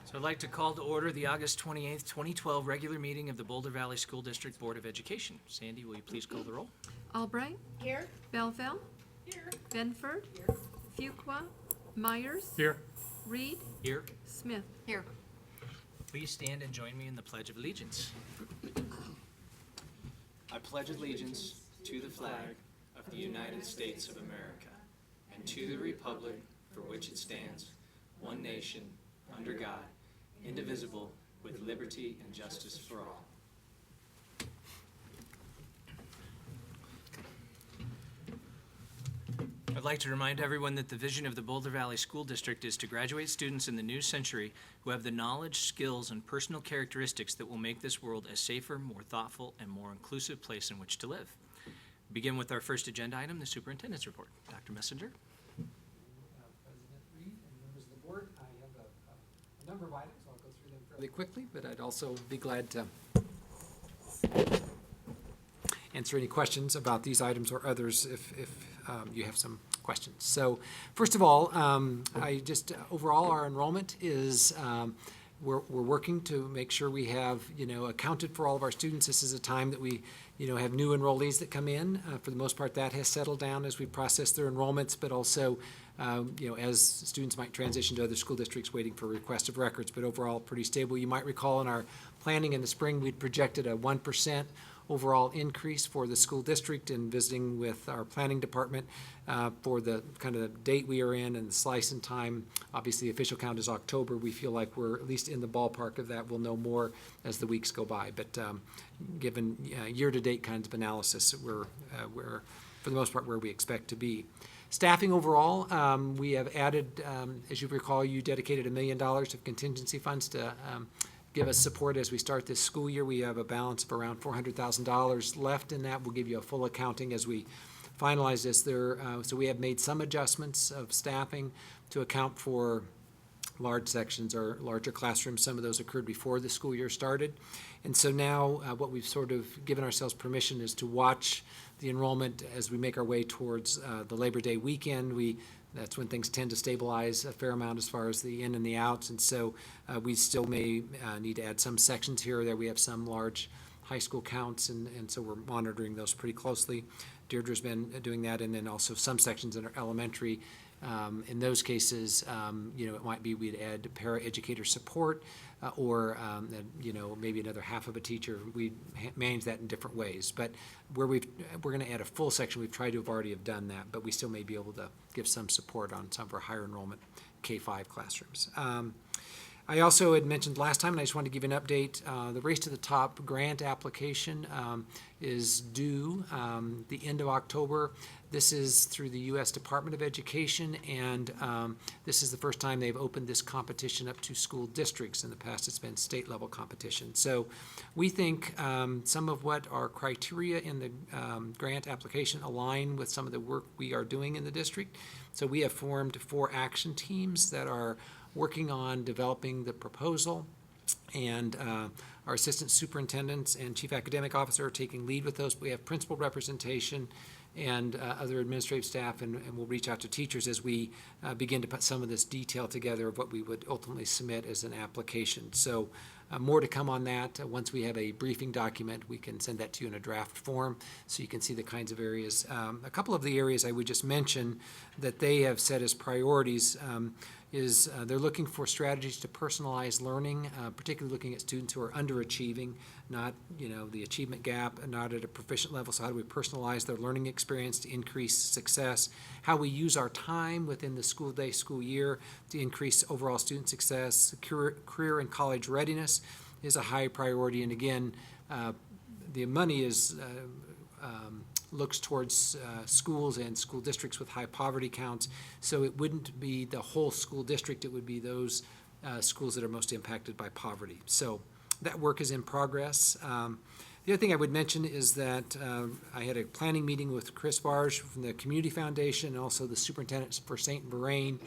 So I'd like to call to order the August 28th, 2012 regular meeting of the Boulder Valley School District Board of Education. Sandy, will you please call the roll? Albright. Here. Belleville. Here. Benford. Here. Fuqua. Myers. Here. Reed. Here. Smith. Here. Please stand and join me in the Pledge of Allegiance. I pledge allegiance to the flag of the United States of America and to the republic for which it stands, one nation, under God, indivisible, with liberty and justice for all. I'd like to remind everyone that the vision of the Boulder Valley School District is to graduate students in the new century who have the knowledge, skills, and personal characteristics that will make this world a safer, more thoughtful, and more inclusive place in which to live. We begin with our first agenda item, the superintendent's report. Dr. Messenger. President Reed and members of the board, I have a number of items. I'll go through them fairly quickly, but I'd also be glad to answer any questions about these items or others if you have some questions. So first of all, overall our enrollment is we're working to make sure we have accounted for all of our students. This is a time that we have new enrollees that come in. For the most part, that has settled down as we process their enrollments, but also as students might transition to other school districts waiting for request of records, but overall pretty stable. You might recall in our planning in the spring, we'd projected a 1% overall increase for the school district, and visiting with our planning department for the kind of date we are in and the slice in time. Obviously, the official count is October. We feel like we're at least in the ballpark of that. We'll know more as the weeks go by. But given year-to-date kinds of analysis, we're for the most part where we expect to be. Staffing overall, we have added, as you recall, you dedicated $1 million of contingency funds to give us support as we start this school year. We have a balance of around $400,000 left in that. We'll give you a full accounting as we finalize this. So we have made some adjustments of staffing to account for large sections or larger classrooms. Some of those occurred before the school year started. And so now what we've sort of given ourselves permission is to watch the enrollment as we make our way towards the Labor Day weekend. That's when things tend to stabilize a fair amount as far as the in and the outs. And so we still may need to add some sections here or there. We have some large high school counts, and so we're monitoring those pretty closely. Deirdre's been doing that, and then also some sections in our elementary. In those cases, it might be we'd add paraeducator support or maybe another half of a teacher. We manage that in different ways. But where we're going to add a full section, we've tried to have already have done that, but we still may be able to give some support on some of our higher enrollment K-5 classrooms. I also had mentioned last time, and I just wanted to give you an update. The Race to the Top grant application is due the end of October. This is through the U.S. Department of Education, and this is the first time they've opened this competition up to school districts. In the past, it's been state-level competition. So we think some of what our criteria in the grant application align with some of the work we are doing in the district. So we have formed 4 action teams that are working on developing the proposal, and our assistant superintendents and chief academic officer are taking lead with those. We have principal representation and other administrative staff, and we'll reach out to teachers as we begin to put some of this detail together of what we would ultimately submit as an application. So more to come on that. Once we have a briefing document, we can send that to you in a draft form so you can see the kinds of areas. A couple of the areas I would just mention that they have set as priorities is they're looking for strategies to personalize learning, particularly looking at students who are underachieving, not the achievement gap, and not at a proficient level. So how do we personalize their learning experience to increase success? How we use our time within the school day, school year to increase overall student success. Career and college readiness is a high priority, and again, the money is looks towards schools and school districts with high poverty counts. So it wouldn't be the whole school district, it would be those schools that are most impacted by poverty. So that work is in progress. The other thing I would mention is that I had a planning meeting with Chris Barge from the Community Foundation and also the superintendent for St. Vrain.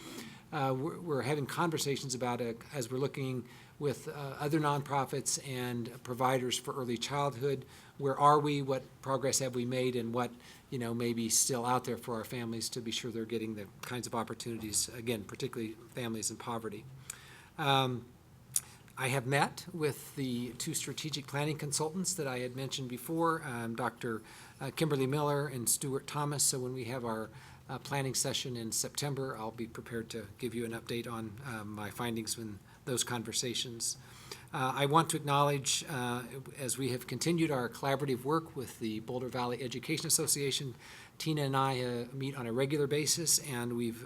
We're having conversations about it as we're looking with other nonprofits and providers for early childhood. Where are we? What progress have we made? And what may be still out there for our families to be sure they're getting the kinds of opportunities, again, particularly families in poverty. I have met with the two strategic planning consultants that I had mentioned before, Dr. Kimberly Miller and Stuart Thomas. So when we have our planning session in September, I'll be prepared to give you an update on my findings in those conversations. I want to acknowledge, as we have continued our collaborative work with the Boulder Valley Education Association, Tina and I meet on a regular basis, and we've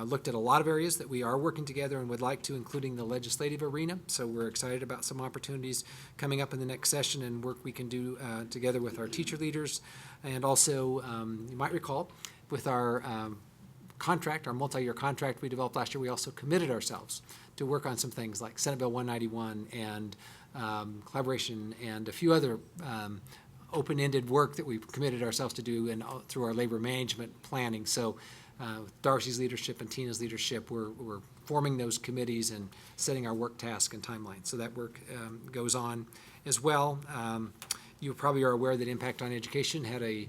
looked at a lot of areas that we are working together and would like to, including the legislative arena. So we're excited about some opportunities coming up in the next session and work we can do together with our teacher leaders. And also, you might recall, with our contract, our multi-year contract we developed last year, we also committed ourselves to work on some things like Senate Bill 191 and collaboration and a few other open-ended work that we've committed ourselves to do through our labor management planning. So with Darcy's leadership and Tina's leadership, we're forming those committees and setting our work task and timelines. So that work goes on as well. You probably are aware that Impact on Education had a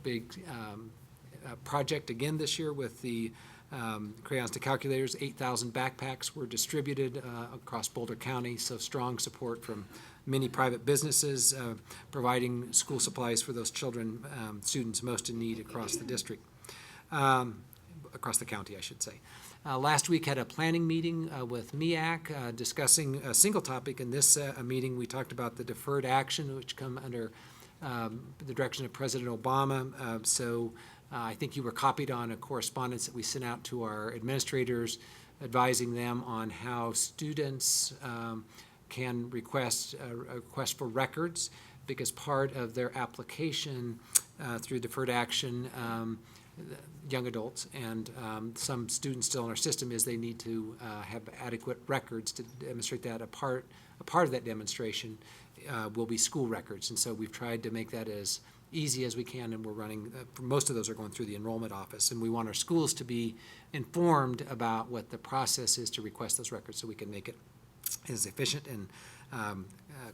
big project again this year with the crayons to calculators. 8,000 backpacks were distributed across Boulder County, so strong support from many private businesses providing school supplies for those children, students most in need across the district, across the county, I should say. Last week had a planning meeting with MEAC discussing a single topic. In this meeting, we talked about the deferred action, which come under the direction of President Obama. I think you were copied on a correspondence that we sent out to our administrators advising them on how students can request a request for records, because part of their application through deferred action, young adults and some students still in our system, is they need to have adequate records to demonstrate that. A part of that demonstration will be school records, and so we've tried to make that as easy as we can, and we're running, most of those are going through the enrollment office, and we want our schools to be informed about what the process is to request those records so we can make it as efficient and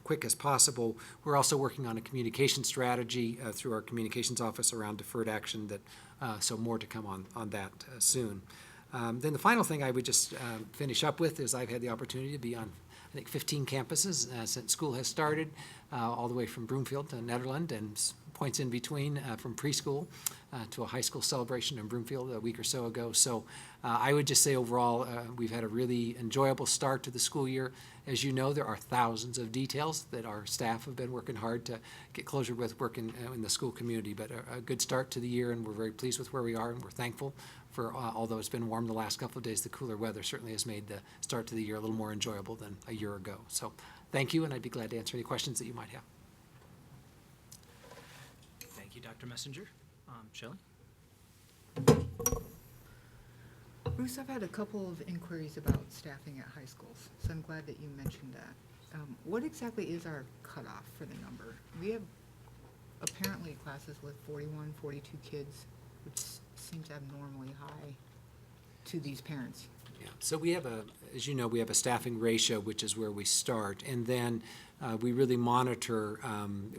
quick as possible. We're also working on a communication strategy through our communications office around deferred action, so more to come on that soon. Then the final thing I would just finish up with is I've had the opportunity to be on, I think, 15 campuses since school has started, all the way from Broomfield to Nederland and points in between, from preschool to a high school celebration in Broomfield a week or so ago. So I would just say overall, we've had a really enjoyable start to the school year. As you know, there are thousands of details that our staff have been working hard to get closure with, working in the school community, but a good start to the year, and we're very pleased with where we are, and we're thankful for, although it's been warm the last couple of days, the cooler weather certainly has made the start to the year a little more enjoyable than a year ago. So thank you, and I'd be glad to answer any questions that you might have. Thank you, Dr. Messenger. Shelley? Bruce, I've had a couple of inquiries about staffing at high schools, so I'm glad that you mentioned that. What exactly is our cutoff for the number? We have apparently classes with 41, 42 kids, which seems abnormally high to these parents. Yeah. So we have as you know, we have a staffing ratio, which is where we start, and then we really monitor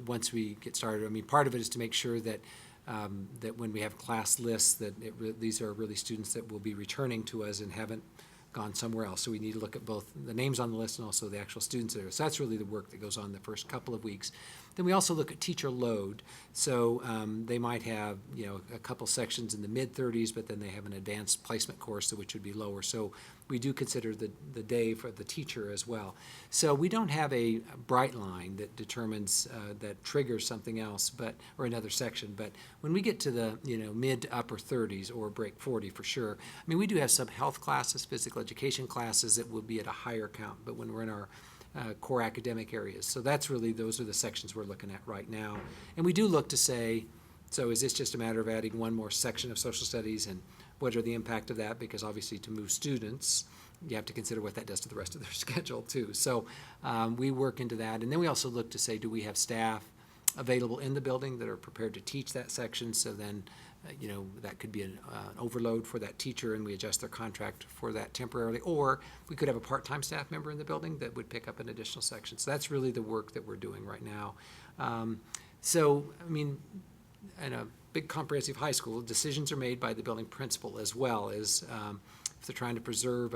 once we get started. I mean, part of it is to make sure that that when we have class lists, that these are really students that will be returning to us and haven't gone somewhere else. So we need to look at both the names on the list and also the actual students there. So that's really the work that goes on the first couple of weeks. Then we also look at teacher load. So they might have, a couple sections in the mid-30s, but then they have an advanced placement course, which would be lower. So we do consider the day for the teacher as well. So we don't have a bright line that determines, that triggers something else, or another section. But when we get to the, mid to upper 30s or break 40 for sure, I mean, we do have some health classes, physical education classes that will be at a higher count, but when we're in our core academic areas. So those are the sections we're looking at right now. And we do look to say, so is this just a matter of adding one more section of social studies, and what are the impact of that? Because obviously to move students, you have to consider what that does to the rest of their schedule too. So we work into that. And then we also look to say, do we have staff available in the building that are prepared to teach that section? So then, that could be an overload for that teacher, and we adjust their contract for that temporarily. Or we could have a part-time staff member in the building that would pick up an additional section. So that's really the work that we're doing right now. In a big comprehensive high school, decisions are made by the building principal as well as if they're trying to preserve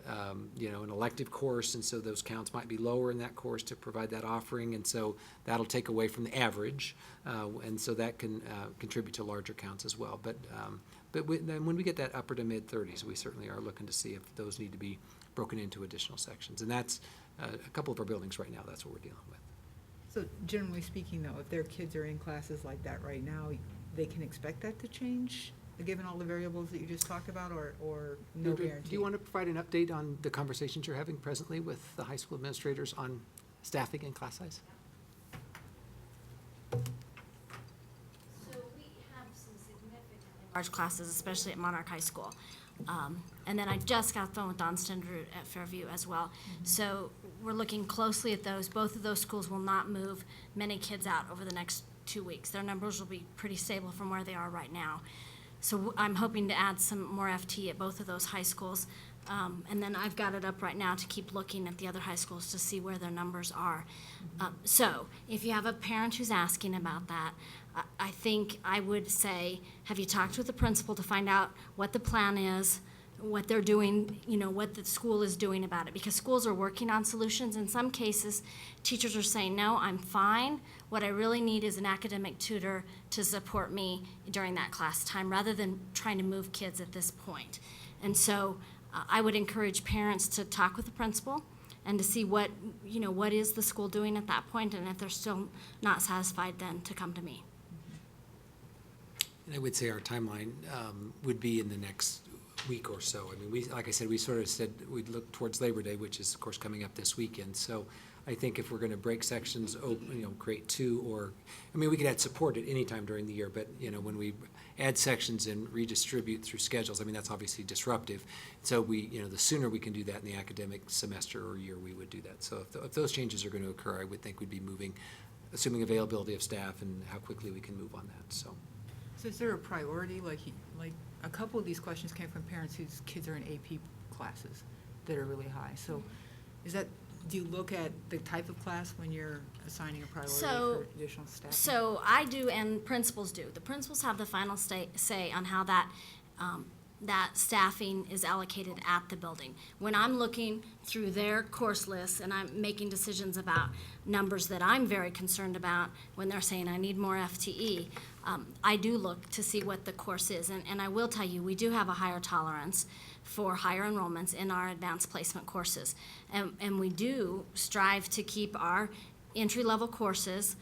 an elective course, and so those counts might be lower in that course to provide that offering, and so that'll take away from the average, and so that can contribute to larger counts as well. But then when we get that upper to mid-30s, we certainly are looking to see if those need to be broken into additional sections, and that's a couple of our buildings right now. That's what we're dealing with. So generally speaking, though, if their kids are in classes like that right now, they can expect that to change, given all the variables that you just talked about, or no guarantee? Do you want to provide an update on the conversations you're having presently with the high school administrators on staffing and class size? So we have some significantly large classes, especially at Monarch High School. And then I just got done with Don Stender at Fairview as well. So we're looking closely at those. Both of those schools will not move many kids out over the next 2 weeks. Their numbers will be pretty stable from where they are right now. So I'm hoping to add some more FT at both of those high schools. And then I've got it up right now to keep looking at the other high schools to see where their numbers are. So if you have a parent who's asking about that, I think I would say, have you talked with the principal to find out what the plan is, what they're doing, what the school is doing about it? Because schools are working on solutions. In some cases, teachers are saying, no, I'm fine. What I really need is an academic tutor to support me during that class time, rather than trying to move kids at this point. And so I would encourage parents to talk with the principal and to see what is the school doing at that point, and if they're still not satisfied, then to come to me. And I would say our timeline would be in the next week or so. I mean, like I said, we sort of said we'd look towards Labor Day, which is, of course, coming up this weekend. So I think if we're going to break sections, create two, or, we could add support at any time during the year, but, when we add sections and redistribute through schedules, that's obviously disruptive. So the sooner we can do that in the academic semester or year, we would do that. So if those changes are going to occur, I would think we'd be moving, assuming availability of staff and how quickly we can move on that, so. So is there a priority, like a couple of these questions came from parents whose kids are in AP classes that are really high. So do you look at the type of class when you're assigning a priority for additional staff? So I do, and principals do. The principals have the final say on how that staffing is allocated at the building. When I'm looking through their course lists and I'm making decisions about numbers that I'm very concerned about, when they're saying I need more FTE, I do look to see what the course is. And I will tell you, we do have a higher tolerance for higher enrollments in our advanced placement courses. And we do strive to keep our entry-level courses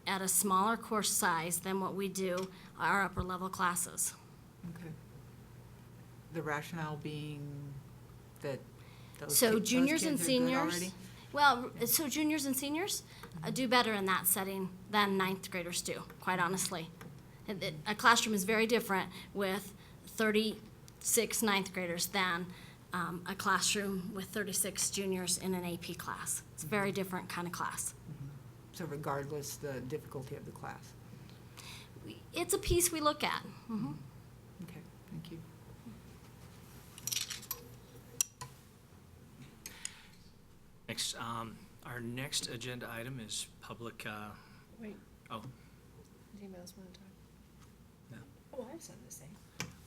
at a smaller course size than what we do our upper-level classes. Okay. The rationale being that So juniors and those kids are good seniors, already? well, so juniors and seniors do better in that setting than ninth graders do, quite honestly. A classroom is very different with 36 ninth graders than a classroom with 36 juniors in an AP class. It's a very different kind of class. So regardless the difficulty of the class? It's a piece we look at. Mhm. Okay, thank you. Next, our next agenda item is public, Wait, oh, does anybody else want to talk? no. Oh, I have something to say.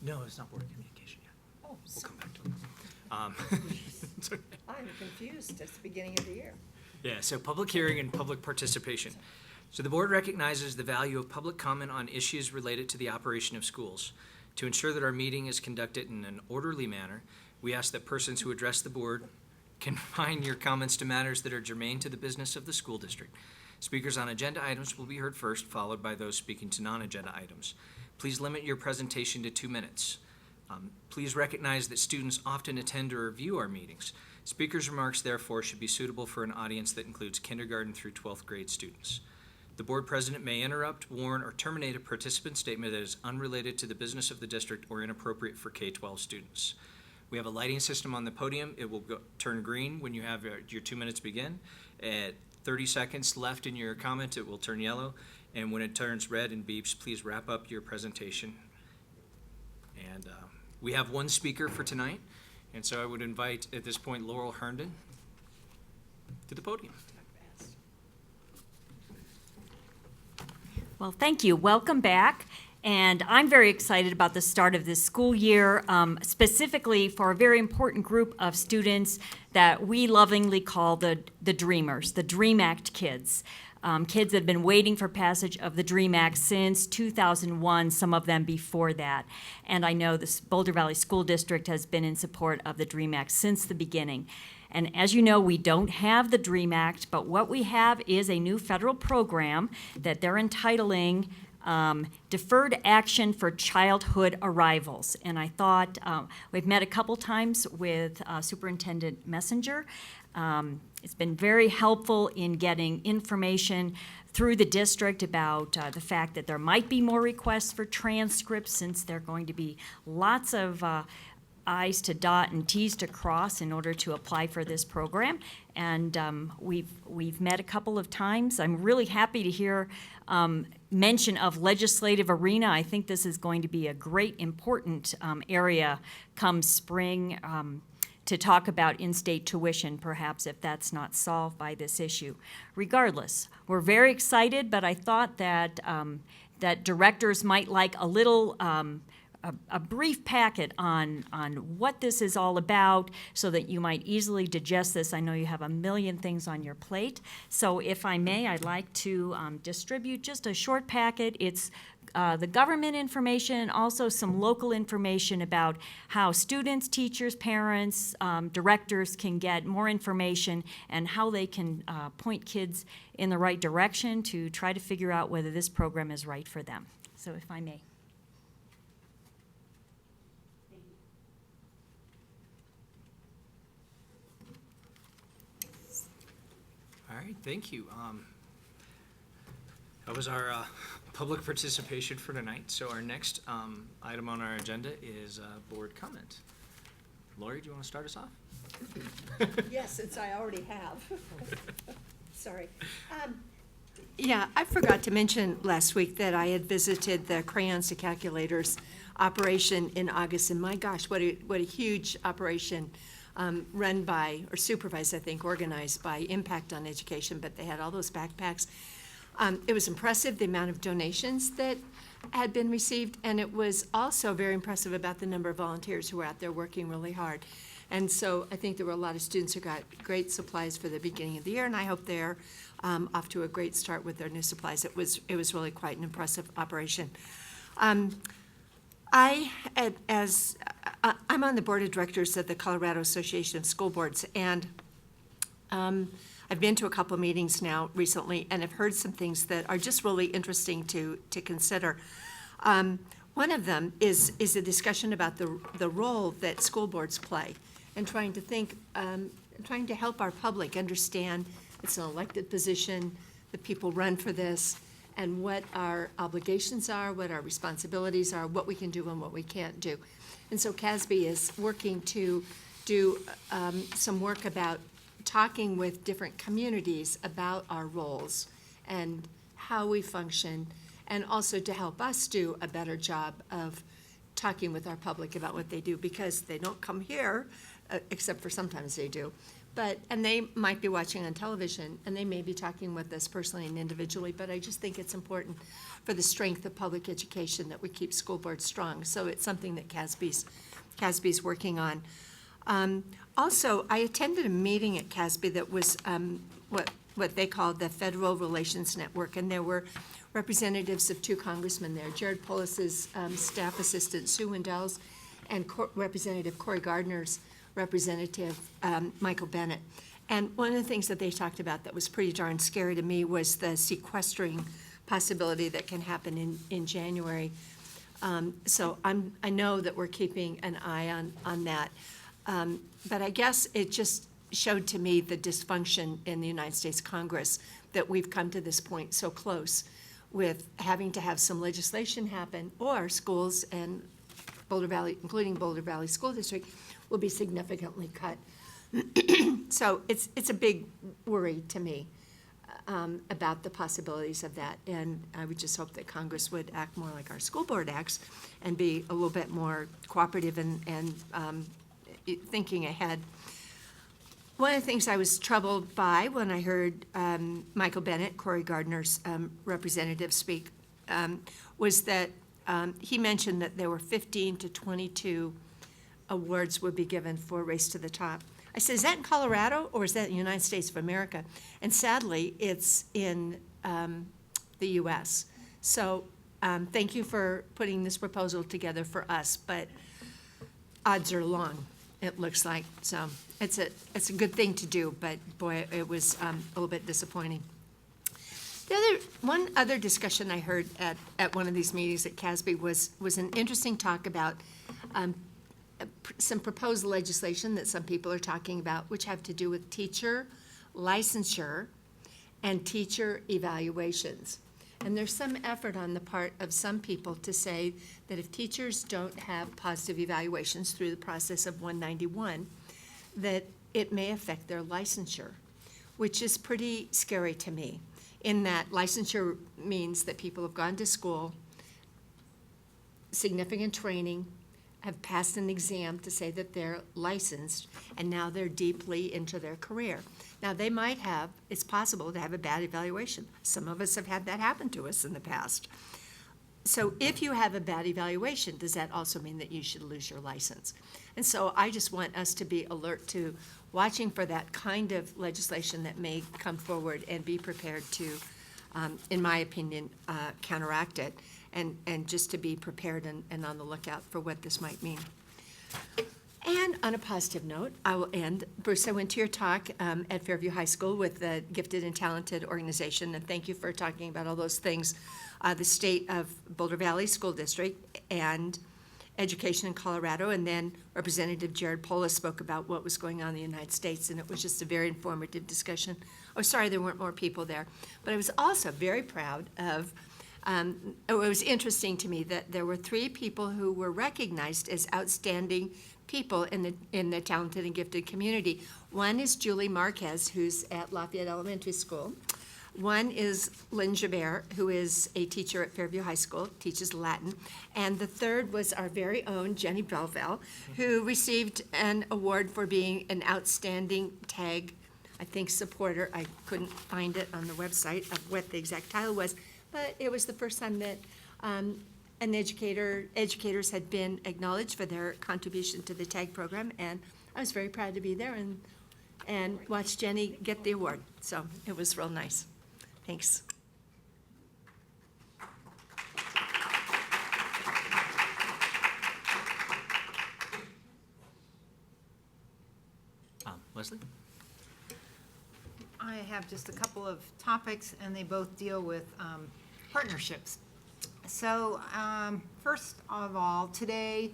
No, it's not board communication yet. Oh, We'll come back to it. It's okay. I'm confused. It's the beginning of the year. Yeah, so public hearing and public participation. So the board recognizes the value of public comment on issues related to the operation of schools. To ensure that our meeting is conducted in an orderly manner, we ask that persons who address the board confine your comments to matters that are germane to the business of the school district. Speakers on agenda items will be heard first, followed by those speaking to non-agenda items. Please limit your presentation to 2 minutes. Please recognize that students often attend or review our meetings. Speakers' remarks, therefore, should be suitable for an audience that includes kindergarten through 12th grade students. The board president may interrupt, warn, or terminate a participant statement that is unrelated to the business of the district or inappropriate for K-12 students. We have a lighting system on the podium. It will turn green when you have your 2 minutes begin. At 30 seconds left in your comment, it will turn yellow. And when it turns red and beeps, please wrap up your presentation. And we have one speaker for tonight. And so I would invite, at this point, Laurel Herndon to the podium. Well, thank you. Welcome back. And I'm very excited about the start of this school year, specifically for a very important group of students that we lovingly call the Dreamers, the DREAM Act kids. Kids that have been waiting for passage of the DREAM Act since 2001, some of them before that. And I know the Boulder Valley School District has been in support of the DREAM Act since the beginning. And as you know, we don't have the DREAM Act, but what we have is a new federal program that they're entitling Deferred Action for Childhood Arrivals. And I thought, we've met a couple times with Superintendent Messenger. It's been very helpful in getting information through the district about the fact that there might be more requests for transcripts, since there are going to be lots of I's to dot and T's to cross in order to apply for this program. And we've met a couple of times. I'm really happy to hear mention of legislative arena. I think this is going to be a great, important area come spring to talk about in-state tuition, perhaps, if that's not solved by this issue. Regardless, we're very excited, but I thought that that directors might like a little a brief packet on what this is all about, so that you might easily digest this. I know you have a million things on your plate. So if I may, I'd like to distribute just a short packet. It's the government information and also some local information about how students, teachers, parents, directors can get more information and how they can point kids in the right direction to try to figure out whether this program is right for them. So if I may. All right, thank you. That was our public participation for tonight. So our next item on our agenda is board comment. Lori, do you want to start us off? Yes, since I already have. Sorry. Yeah, I forgot to mention last week that I had visited the Crayons to Calculators operation in August, and my gosh, what a huge operation, run by, or supervised, I think, organized by Impact on Education, but they had all those backpacks. It was impressive, the amount of donations that had been received, and it was also very impressive about the number of volunteers who were out there working really hard. And so I think there were a lot of students who got great supplies for the beginning of the year, and I hope they're off to a great start with their new supplies. It was really quite an impressive operation. I'm on the board of directors of the Colorado Association of School Boards, and I've been to a couple of meetings now recently, and have heard some things that are just really interesting to consider. One of them is a discussion about the role that school boards play, and trying to help our public understand it's an elected position, that people run for this, and what our obligations are, what our responsibilities are, what we can do and what we can't do. And so CASB is working to do some work about talking with different communities about our roles and how we function, and also to help us do a better job of talking with our public about what they do, because they don't come here, except for sometimes they do. And they might be watching on television, and they may be talking with us personally and individually, but I just think it's important for the strength of public education that we keep school boards strong. So it's something that CASB's working on. Also, I attended a meeting at CASB that was what they called the Federal Relations Network, and there were representatives of two congressmen there, Jared Polis's staff assistant, Sue Wendell's, and Representative Cory Gardner's representative, Michael Bennett. And one of the things that they talked about that was pretty darn scary to me was the sequestering possibility that can happen in January. So I know that we're keeping an eye on that. But I guess it just showed to me the dysfunction in the United States Congress, that we've come to this point so close with having to have some legislation happen, or schools and Boulder Valley, including Boulder Valley School District, will be significantly cut. So it's a big worry to me about the possibilities of that. And I would just hope that Congress would act more like our school board acts and be a little bit more cooperative and thinking ahead. One of the things I was troubled by when I heard Michael Bennett, Cory Gardner's representative, speak, was that he mentioned that there were 15 to 22 awards would be given for Race to the Top. I said, is that in Colorado or is that in the United States of America? And sadly, it's in the US. So thank you for putting this proposal together for us, but odds are long, it looks like. So it's a good thing to do, but boy, it was a little bit disappointing. One other discussion I heard at one of these meetings at CASB was an interesting talk about some proposed legislation that some people are talking about, which have to do with teacher licensure and teacher evaluations. And there's some effort on the part of some people to say that if teachers don't have positive evaluations through the process of 191, that it may affect their licensure, which is pretty scary to me, in that licensure means that people have gone to school, significant training, have passed an exam to say that they're licensed, and now they're deeply into their career. Now, they might have, it's possible to have a bad evaluation. Some of us have had that happen to us in the past. So if you have a bad evaluation, does that also mean that you should lose your license? And so I just want us to be alert to watching for that kind of legislation that may come forward and be prepared to, in my opinion, counteract it, and just to be prepared and on the lookout for what this might mean. And on a positive note, I will end. Bruce, I went to your talk at Fairview High School with the Gifted and Talented organization, and thank you for talking about all those things. The state of Boulder Valley School District and education in Colorado, and then Representative Jared Polis spoke about what was going on in the United States, and it was just a very informative discussion. Oh, sorry, there weren't more people there. But I was also very proud of, it was interesting to me that there were 3 people who were recognized as outstanding people in the talented and gifted community. One is Julie Marquez, who's at Lafayette Elementary School. One is Lynn Jabert, who is a teacher at Fairview High School, teaches Latin. And the third was our very own Jenny Belville, who received an award for being an outstanding TAG, I think, supporter. I couldn't find it on the website of what the exact title was, but it was the first time that educators had been acknowledged for their contribution to the TAG program, and I was very proud to be there and watch Jenny get the award. So it was real nice. Thanks. Leslie? I have just a couple of topics, and they both deal with partnerships. So first of all, today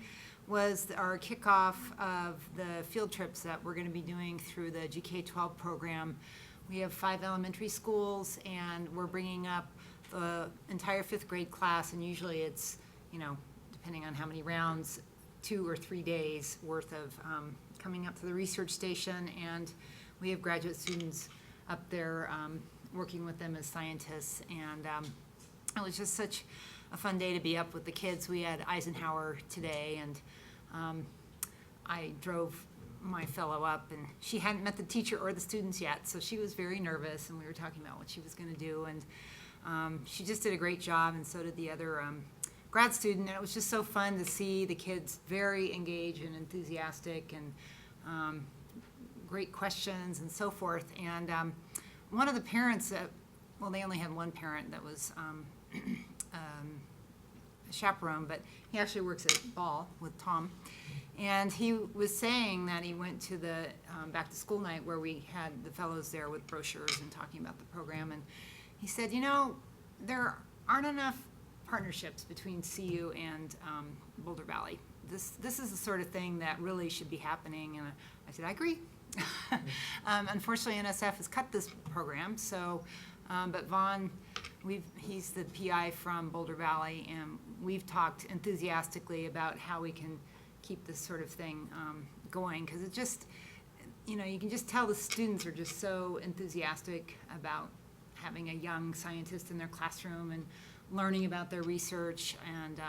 was our kickoff of the field trips that we're going to be doing through the GK-12 program. We have 5 elementary schools, and we're bringing up the entire 5th grade class, and usually it's, depending on how many rounds, 2 or 3 days worth of coming up to the research station, and we have graduate students up there working with them as scientists, and it was just such a fun day to be up with the kids. We had Eisenhower today, and I drove my fellow up, and she hadn't met the teacher or the students yet, so she was very nervous, and we were talking about what she was going to do, and she just did a great job, and so did the other grad student, and it was just so fun to see the kids very engaged and enthusiastic, and great questions and so forth. And one of the parents well, they only had one parent that was a chaperone, but he actually works at Ball with Tom. And he was saying that he went to the back to school night where we had the fellows there with brochures and talking about the program. And he said, there aren't enough partnerships between CU and Boulder Valley. This is the sort of thing that really should be happening. And I said, I agree. Unfortunately, NSF has cut this program. So, but Vaughn, he's the PI from Boulder Valley, and we've talked enthusiastically about how we can keep this sort of thing going, because it just, you can just tell the students are just so enthusiastic about having a young scientist in their classroom and learning about their research, and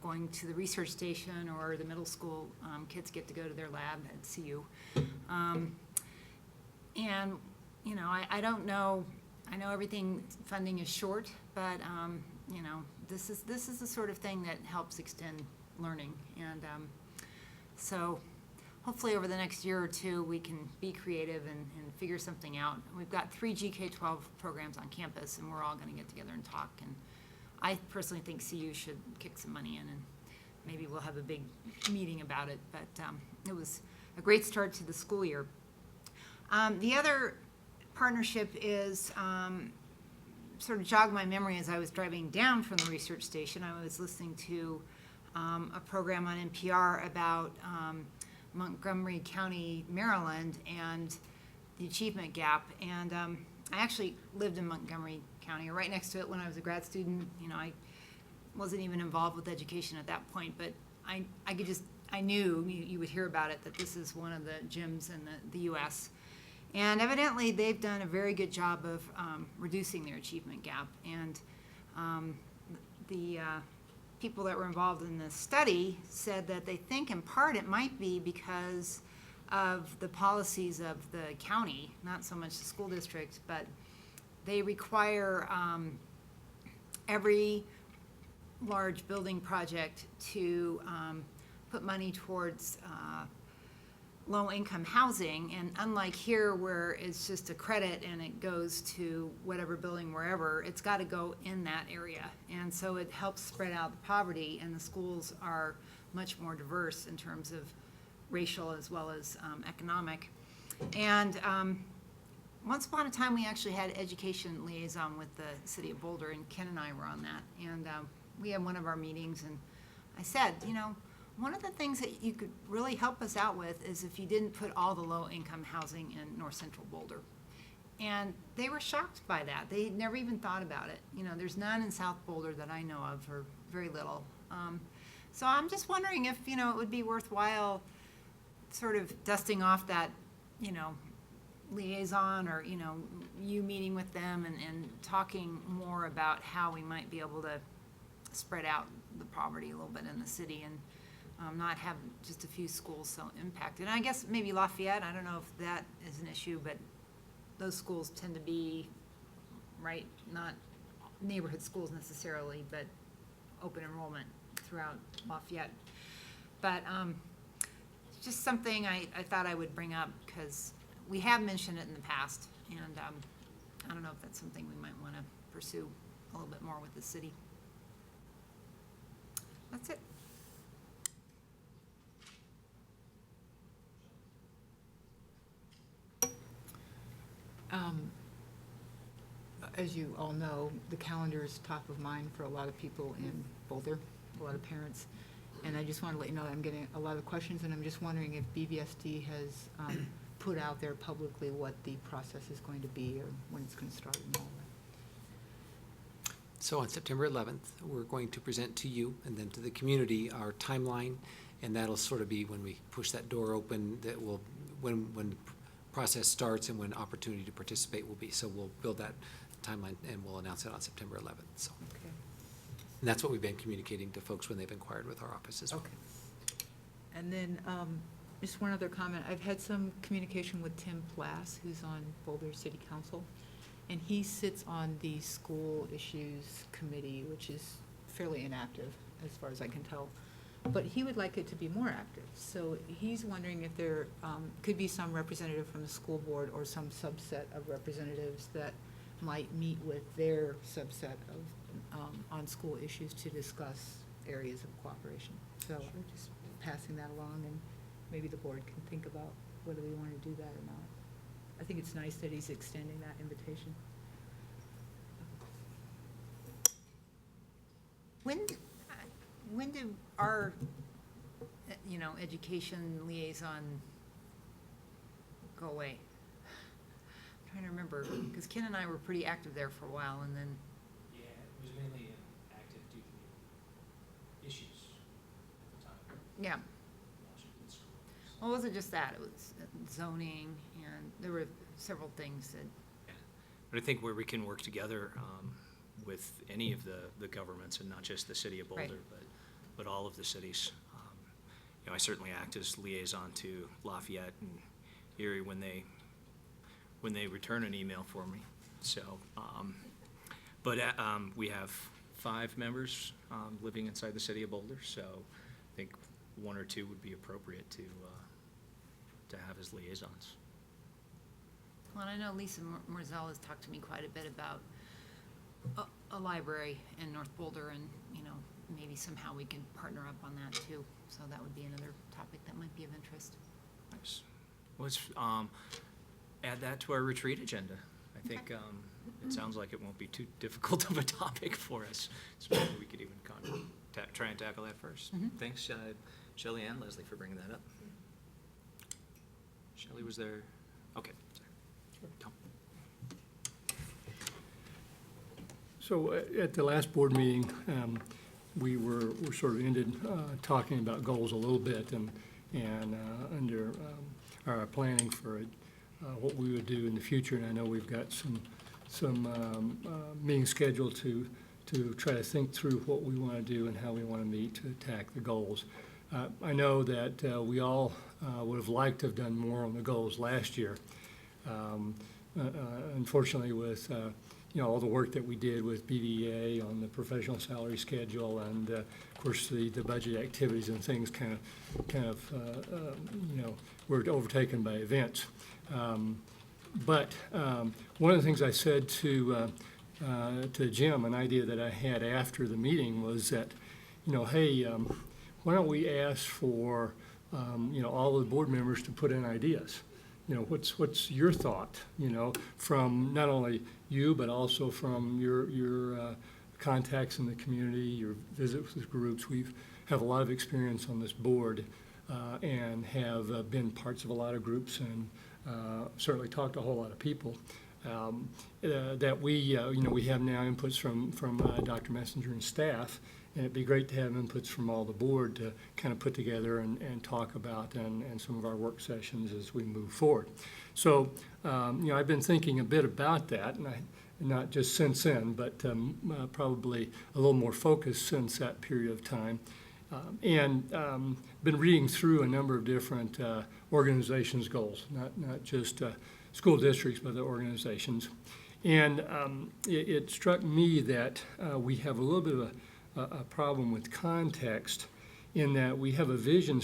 going to the research station, or the middle school kids get to go to their lab at CU. And I don't know, I know everything, funding is short, but you know, this is the sort of thing that helps extend learning. And so hopefully over the next year or two, we can be creative and figure something out. We've got 3 GK-12 programs on campus, and we're all going to get together and talk. And I personally think CU should kick some money in, and maybe we'll have a big meeting about it. But it was a great start to the school year. The other partnership is sort of jogged my memory as I was driving down from the research station. I was listening to a program on NPR about Montgomery County, Maryland, and the achievement gap. And I actually lived in Montgomery County, or right next to it when I was a grad student. You know, I wasn't even involved with education at that point, but I knew, you would hear about it, that this is one of the gyms in the U.S. And evidently, they've done a very good job of reducing their achievement gap. And the people that were involved in this study said that they think in part it might be because of the policies of the county, not so much the school district, but they require every large building project to put money towards low-income housing, and unlike here where it's just a credit and it goes to whatever building wherever, it's got to go in that area. And so it helps spread out the poverty, and the schools are much more diverse in terms of racial as well as economic. And once upon a time, we actually had education liaison with the city of Boulder, and Ken and I were on that. And we had one of our meetings, and I said, you know, one of the things that you could really help us out with is if you didn't put all the low-income housing in North Central Boulder. And they were shocked by that. They never even thought about it. You know, there's none in South Boulder that I know of, or very little. So I'm just wondering if, you know, it would be worthwhile sort of dusting off that, you know, liaison, or, you know, you meeting with them and talking more about how we might be able to spread out the poverty a little bit in the city, and not have just a few schools so impacted. And I guess maybe Lafayette, I don't know if that is an issue, but those schools tend to be, right, not neighborhood schools necessarily, but open enrollment throughout Lafayette. But it's just something I thought I would bring up, because we have mentioned it in the past, and I don't know if that's something we might want to pursue a little bit more with the city. That's it. As you all know, the calendar is top of mind for a lot of people in Boulder, a lot of parents. And I just want to let you know that I'm getting a lot of questions, and I'm just wondering if BVSD has put out there publicly what the process is going to be, or when it's going to start and all that. So on September 11th, we're going to present to you and then to the community our timeline, and that'll sort of be when we push that door open, that will, when the process starts and when opportunity to participate will be. So we'll build that timeline, and we'll announce it on September 11th. So, Okay. and that's what we've been communicating to folks when they've inquired with our office as well. Okay. And then just one other comment. I've had some communication with Tim Plass, who's on Boulder City Council, and he sits on the school issues committee, which is fairly inactive as far as I can tell. But he would like it to be more active. So he's wondering if there could be some representative from the school board or some subset of representatives that might meet with their subset of on school issues to discuss areas of cooperation. So just passing that along, and maybe the board can think about whether we want to do that or not. I think it's nice that he's extending that invitation. When do our, you know, education liaison go away? I'm trying to remember, because Ken and I were pretty active there for a while, and then. Yeah, it was mainly active due to issues at the time. Yeah. Washington School. Well, it wasn't just that, it was zoning, and there were several things that. Yeah. But I think where we can work together with any of the governments, and not just the city of Boulder, Right. but all of the cities. You know, I certainly act as liaison to Lafayette and Erie when they return an email for me. So, but we have 5 members living inside the city of Boulder, so I think 1 or 2 would be appropriate to have as liaisons. Well, and I know Lisa Morzell has talked to me quite a bit about a library in North Boulder, and, you know, maybe somehow we can partner up on that too. So that would be another topic that might be of interest. Nice. Let's add that to our retreat agenda. I think it sounds like it won't be too difficult of a topic for us, so maybe we could even try and tackle that first. Thanks, Shelley and Leslie, for bringing that up. Shelley was there. Okay. Sorry. Tom. So at the last board meeting, we sort of ended talking about goals a little bit, and under our planning for what we would do in the future. And I know we've got some meetings scheduled to try to think through what we want to do and how we want to meet to attack the goals. I know that we all would have liked to have done more on the goals last year. Unfortunately, with all the work that we did with BDA on the professional salary schedule, and of course the budget activities and things kind of were overtaken by events. But one of the things I said to Jim, an idea that I had after the meeting, was that, hey, why don't we ask for all the board members to put in ideas? What's your thought, from not only you, but also from your contacts in the community, your visits with groups. We have a lot of experience on this board and have been parts of a lot of groups, and certainly talked to a whole lot of people. That we have now inputs from Dr. Messenger and staff, and it'd be great to have inputs from all the board to kind of put together and talk about and some of our work sessions as we move forward. So, I've been thinking a bit about that, and not just since then, but probably a little more focused since that period of time. And been reading through a number of different organizations' goals, not just school districts, but other organizations. And it struck me that we have a little bit of a problem with context, in that we have a vision,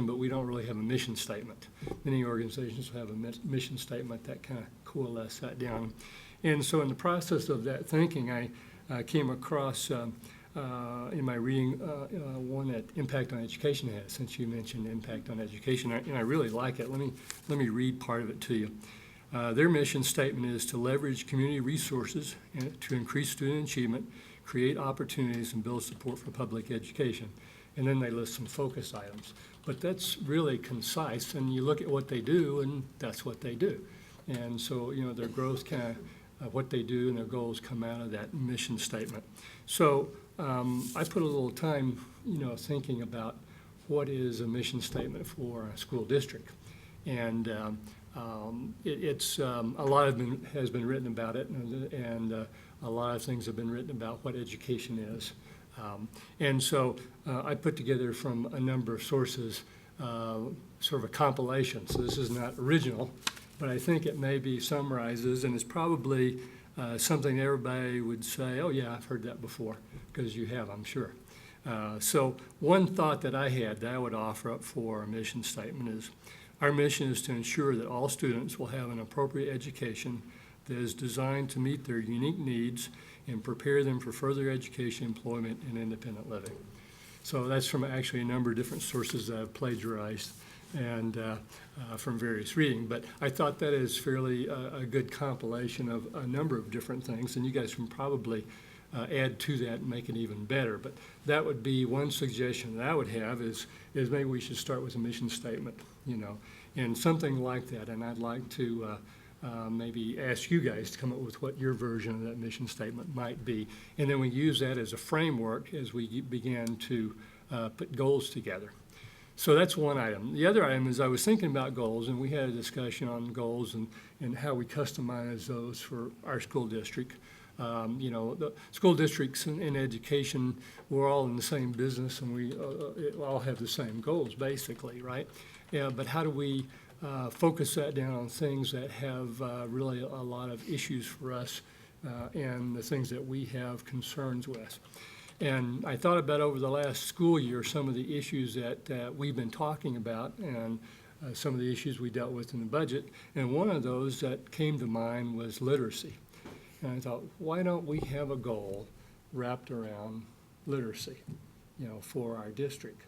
but we don't really have a mission statement. Many organizations have a mission statement that kind of coalesce that down. And so in the process of that thinking, I came across in my reading one that Impact on Education has, since you mentioned Impact on Education, and I really like it. Let me read part of it to you. Their mission statement is to leverage community resources to increase student achievement, create opportunities, and build support for public education. And then they list some focus items. But that's really concise, and you look at what they do, and that's what they do. And so, their growth kind of what they do and their goals come out of that mission statement. So I put a little time, thinking about what is a mission statement for a school district. And it's a lot has been written about it, and a lot of things have been written about what education is. And so I put together from a number of sources sort of a compilation. So this is not original, but I think it maybe summarizes, and it's probably something everybody would say, oh yeah, I've heard that before, because you have, I'm sure. So one thought that I had that I would offer up for a mission statement is, our mission is to ensure that all students will have an appropriate education that is designed to meet their unique needs and prepare them for further education, employment, and independent living. So that's from actually a number of different sources that I've plagiarized and from various reading. But I thought that is fairly a good compilation of a number of different things, and you guys can probably add to that and make it even better. But that would be one suggestion that I would have, is maybe we should start with a mission statement, and something like that. And I'd like to maybe ask you guys to come up with what your version of that mission statement might be. And then we use that as a framework as we begin to put goals together. So that's one item. The other item is, I was thinking about goals, and we had a discussion on goals and how we customize those for our school district. The school districts in education, we're all in the same business, and we all have the same goals, basically, right? Yeah, but how do we focus that down on things that have really a lot of issues for us and the things that we have concerns with. And I thought about over the last school year some of the issues that we've been talking about and some of the issues we dealt with in the budget. And one of those that came to mind was literacy. And I thought, why don't we have a goal wrapped around literacy, for our district?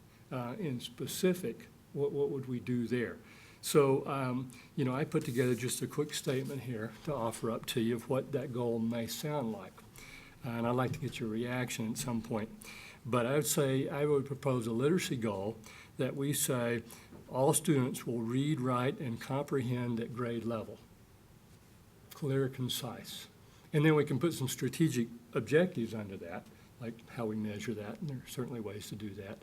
In specific, what would we do there? So, I put together just a quick statement here to offer up to you of what that goal may sound like. And I'd like to get your reaction at some point. But I would say, I would propose a literacy goal that we say all students will read, write, and comprehend at grade level. Clear, concise. And then we can put some strategic objectives under that, like how we measure that, and there are certainly ways to do that,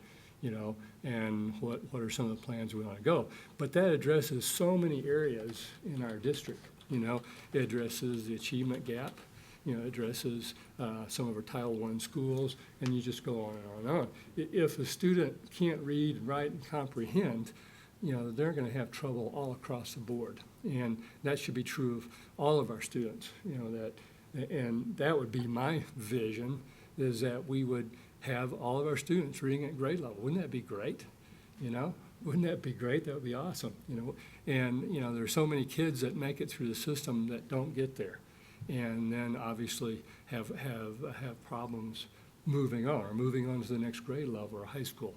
and what are some of the plans we want to go. But that addresses so many areas in our district, It addresses the achievement gap, it addresses some of our Title I schools, and you just go on and on and on. If a student can't read, write, and comprehend, they're going to have trouble all across the board. And that should be true of all of our students, and that would be my vision, is that we would have all of our students reading at grade level. Wouldn't that be great? Wouldn't that be great? That would be awesome, And, there's so many kids that make it through the system that don't get there. And then obviously have problems moving on to the next grade level or high school.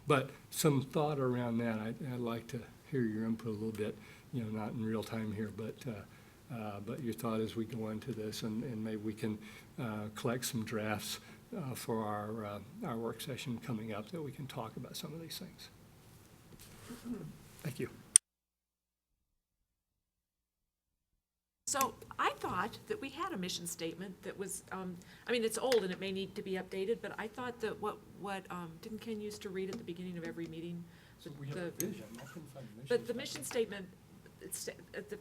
But some thought around that, I'd like to hear your input a little bit, not in real time here, but your thought as we go into this, and maybe we can collect some drafts for our work session coming up that we can talk about some of these things. Thank you. So I thought that we had a mission statement that was, it's old and it may need to be updated, but I thought that what didn't Ken used to read at the beginning of every meeting? So we have a vision. I couldn't find the mission. But the mission statement, it's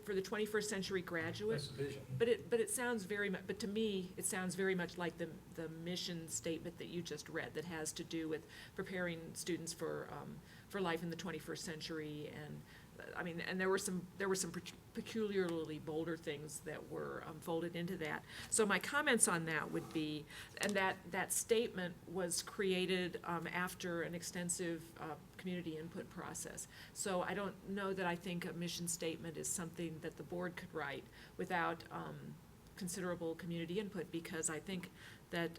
for the 21st century graduate. That's the vision. But it sounds very much, but to me, it sounds very much like the mission statement that you just read, that has to do with preparing students for life in the 21st century. And there were some peculiarly bolder things that were folded into that. So my comments on that would be, and that statement was created after an extensive community input process. So I don't know that I think a mission statement is something that the board could write without considerable community input, because I think that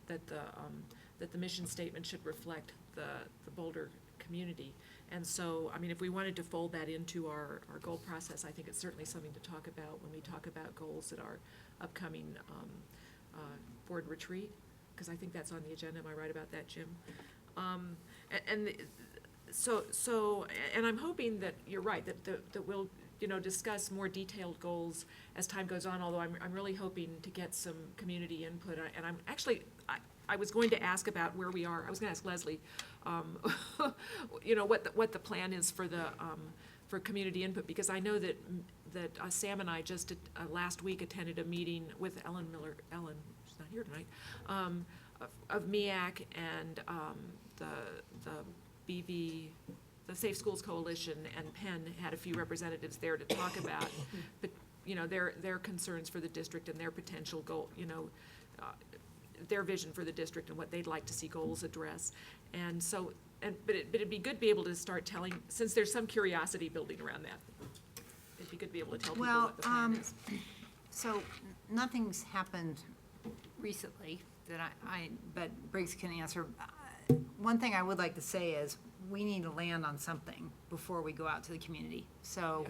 the mission statement should reflect the Boulder community. And so, if we wanted to fold that into our goal process, I think it's certainly something to talk about when we talk about goals at our upcoming board retreat, because I think that's on the agenda. Am I right about that, Jim? And I'm hoping that you're right, that we'll discuss more detailed goals as time goes on, although I'm really hoping to get some community input. And I'm actually, I was going to ask about where we are. I was going to ask Leslie, what the plan is for for community input, because I know that Sam and I just last week attended a meeting with Ellen Miller. Ellen, she's not here tonight, of MEAC and the BV, the Safe Schools Coalition, and Penn had a few representatives there to talk about, but their concerns for the district and their potential goal, their vision for the district and what they'd like to see goals address. And so, but it'd be good to be able to start telling, since there's some curiosity building around that, it'd be good to be able to tell people what the plan is. So nothing's happened recently that but Briggs can answer. One thing I would like to say is we need to land on something before we go out to the community. So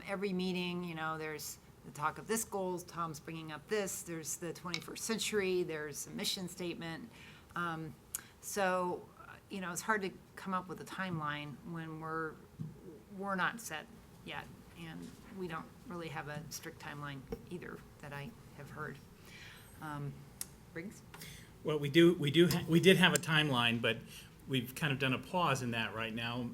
every meeting, there's the talk of this goal, Tom's bringing up this, there's the 21st century, there's a mission statement. So, it's hard to come up with a timeline when we're not set yet, and we don't really have a strict timeline either that I have heard. Briggs? Well, we did have a timeline, but we've kind of done a pause in that right now.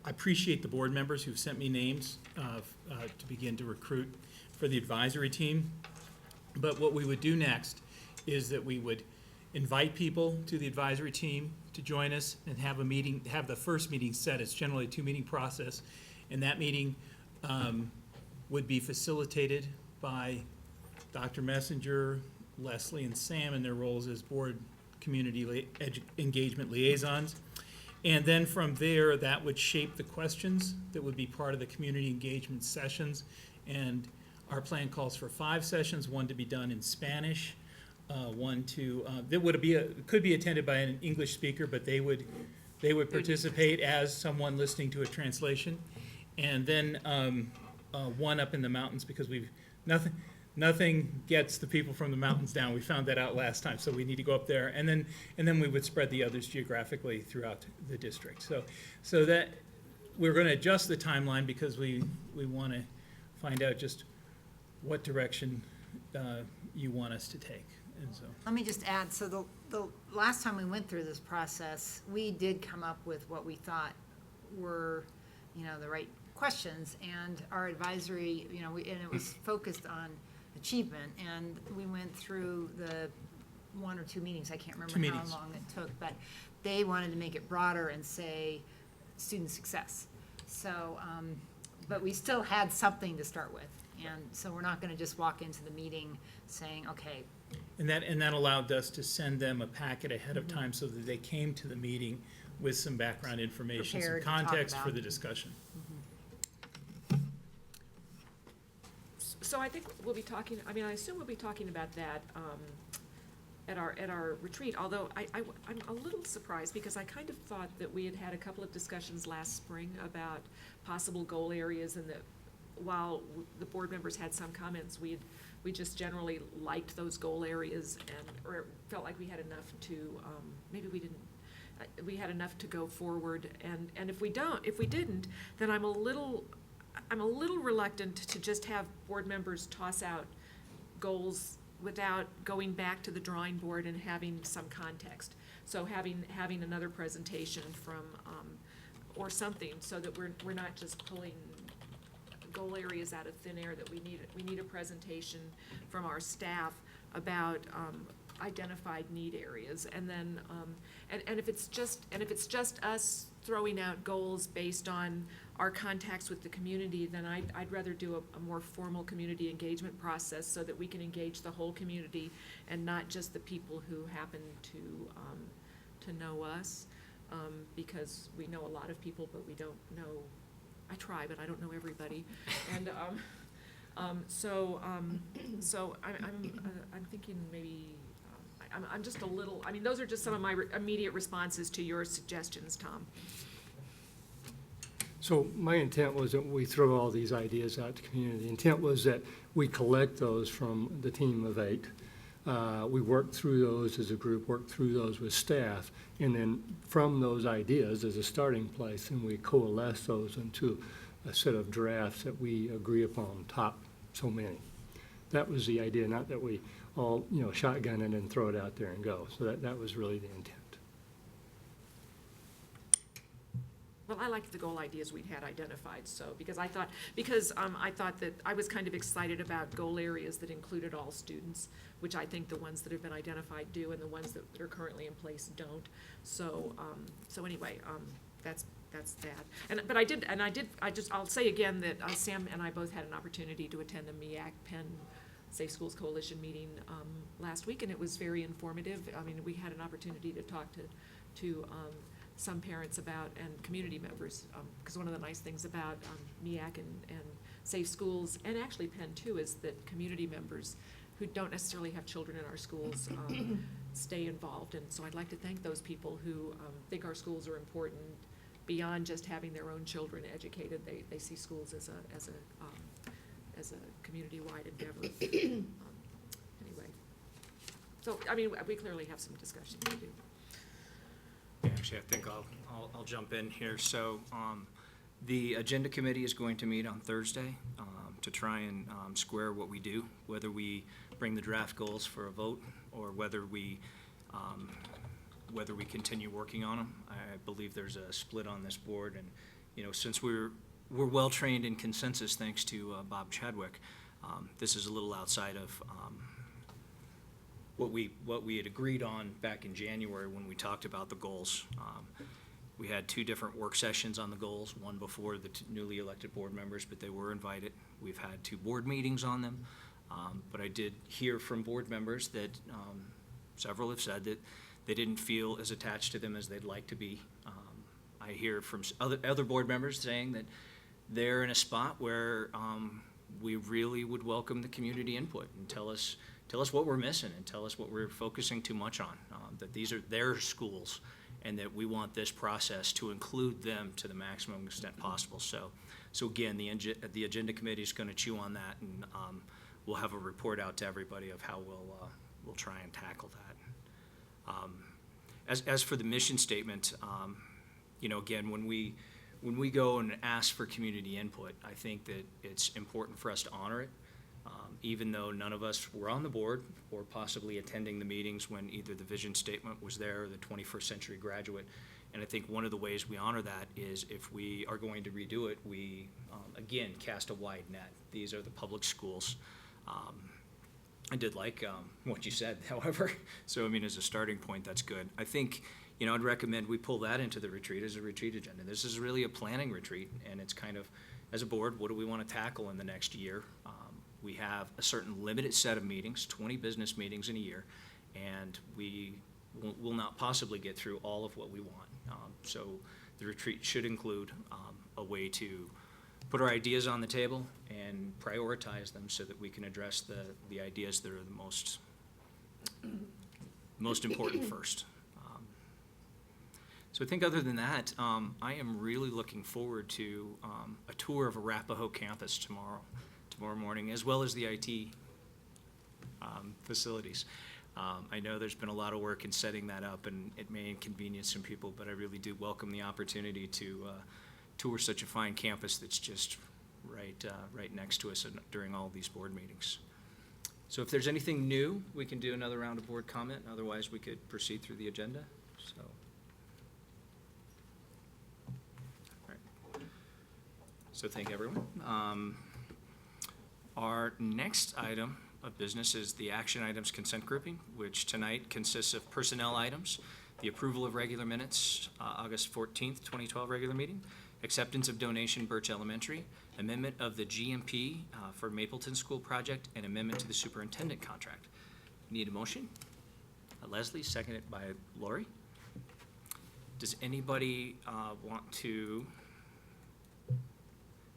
I appreciate the board members who've sent me names to begin to recruit for the advisory team. But what we would do next is that we would invite people to the advisory team to join us and have a meeting, have the first meeting set. It's generally a 2-meeting process. And that meeting would be facilitated by Dr. Messenger, Leslie, and Sam in their roles as board community engagement liaisons. And then from there, that would shape the questions that would be part of the community engagement sessions. And our plan calls for 5 sessions, one to be done in Spanish, one to, that would be, could be attended by an English speaker, but they would participate as someone listening to a translation. And then one up in the mountains, because nothing gets the people from the mountains down. We found that out last time, so we need to go up there. And then we would spread the others geographically throughout the district. So that, we're gonna adjust the timeline because we wanna find out just what direction you want us to take, and so. Let me just add, so the last time we went through this process, we did come up with what we thought were, the right questions, and our advisory, and it was focused on achievement, and we went through the 1 or 2 meetings, I can't remember how long it took, but they wanted to make it broader and say student success. So, but we still had something to start with, and so we're not gonna just walk into the meeting saying, okay. And that allowed us to send them a packet ahead of time so that they came to the meeting with some background information, some Prepared to talk context for about. the discussion. So I think we'll be talking, I assume we'll be talking about that at our retreat, although I'm a little surprised because I kind of thought that we had had a couple of discussions last spring about possible goal areas, and that while the board members had some comments, we just generally liked those goal areas, or felt like we had enough to, maybe we didn't, we had enough to go forward, and if we didn't, then I'm a little reluctant to just have board members toss out goals without going back to the drawing board and having some context. So having another presentation from, or something, so that we're not just pulling goal areas out of thin air, that we need a presentation from our staff about, identified need areas, and then, and if it's just us throwing out goals based on our contacts with the community, then I'd rather do a more formal community engagement process so that we can engage the whole community and not just the people who happen to know us, because we know a lot of people, but we don't know, I try, but I don't know everybody, and, so I'm thinking maybe, I'm just a little, those are just some of my immediate responses to your suggestions, Tom. So my intent was that we throw all these ideas out to community. The intent was that we collect those from the team of 8. We work through those as a group, work through those with staff, and then from those ideas as a starting place, and we coalesce those into a set of drafts that we agree upon, top so many. That was the idea, not that we all, shotgun it and throw it out there and go. So that was really the intent. Well, I liked the goal ideas we'd had identified, so, because I thought that I was kind of excited about goal areas that included all students, which I think the ones that have been identified do, and the ones that are currently in place don't. So, anyway, that's that. I'll say again that Sam and I both had an opportunity to attend the MEAC Penn Safe Schools Coalition meeting last week, and it was very informative. We had an opportunity to talk to some parents about, and community members, because one of the nice things about MEAC and Safe Schools, and actually Penn too, is that community members who don't necessarily have children in our schools stay involved. And so I'd like to thank those people who think our schools are important beyond just having their own children educated. They see schools as a community-wide endeavor. Anyway, so we clearly have some discussion to do. Actually, I think I'll jump in here. So, the agenda committee is going to meet on Thursday, to try and, square what we do, whether we bring the draft goals for a vote, or whether we continue working on them. I believe there's a split on this board, and, since we're well-trained in consensus, thanks to, Bob Chadwick, this is a little outside of, what we had agreed on back in January when we talked about the goals. We had 2 different work sessions on the goals, one before the newly elected board members, but they were invited. We've had 2 board meetings on them. But I did hear from board members that several have said that they didn't feel as attached to them as they'd like to be. I hear from other board members saying that they're in a spot where we really would welcome the community input and tell us what we're missing and tell us what we're focusing too much on, that these are their schools and that we want this process to include them to the maximum extent possible. So again, the agenda committee is going to chew on that, and we'll have a report out to everybody of how we'll try and tackle that. As for the mission statement, again, when we go and ask for community input, I think that it's important for us to honor it, even though none of us were on the board or possibly attending the meetings when either the vision statement was there or the 21st century graduate. And I think one of the ways we honor that is if we are going to redo it, we, again, cast a wide net. These are the public schools. I did like what you said, however. So, as a starting point, that's good. I think, I'd recommend we pull that into the retreat as a retreat agenda. This is really a planning retreat, and it's kind of, as a board, what do we want to tackle in the next year? We have a certain limited set of meetings, 20 business meetings in a year, and we will not possibly get through all of what we want. So the retreat should include a way to put our ideas on the table and prioritize them so that we can address the ideas that are the most important first. So I think other than that, I am really looking forward to a tour of Arapahoe campus tomorrow morning, as well as the IT facilities. I know there's been a lot of work in setting that up, and it may inconvenience some people, but I really do welcome the opportunity to tour such a fine campus that's just right next to us during all these board meetings. So if there's anything new, we can do another round of board comment. Otherwise, we could proceed through the agenda. So. All right. So thank everyone. Our next item of business is the action items consent grouping, which tonight consists of personnel items, the approval of regular minutes, August 14th, 2012 regular meeting, acceptance of donation Birch Elementary, amendment of the GMP for Mapleton School project, and amendment to the superintendent contract. Need a motion? Leslie, seconded by Lori. Does anybody want to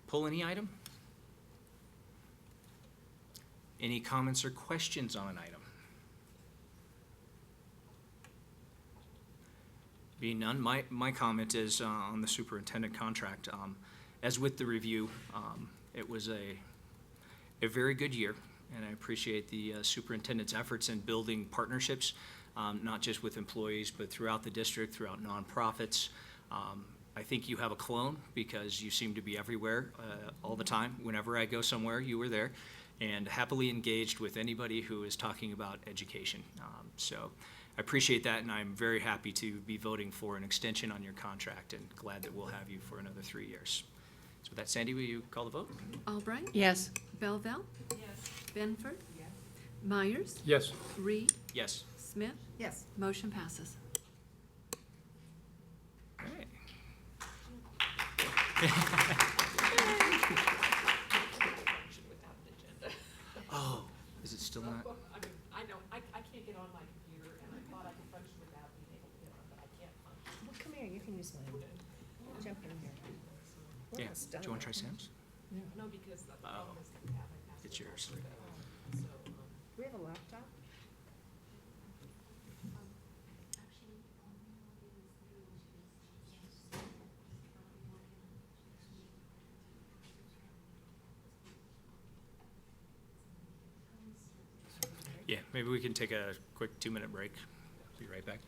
pull any item? Any comments or questions on an item? Being none, my comment is on the superintendent contract. As with the review, it was a very good year, and I appreciate the superintendent's efforts in building partnerships, not just with employees, but throughout the district, throughout nonprofits. I think you have a clone because you seem to be everywhere all the time. Whenever I go somewhere, you were there, and happily engaged with anybody who is talking about education. So I appreciate that, and I'm very happy to be voting for an extension on your contract, and glad that we'll have you for another 3 years. So with that, Sandy, will you call the vote? Albright? Yes. Belleville? Yes. Benford? Myers? Yes. Reed? Yes. Smith? Yes. Motion passes. All right. Oh, is it still not? I know, I can't get on my computer, and I thought I could function without being able to get on, but I can't function. Well, come here, you can use mine. Jump in here. Yeah. Do you want to try Sam's? No, because the Oh, problem is the tab, I have to it's yours. so, We have a laptop? Yeah, maybe we can take a quick 2-minute break. Be right back.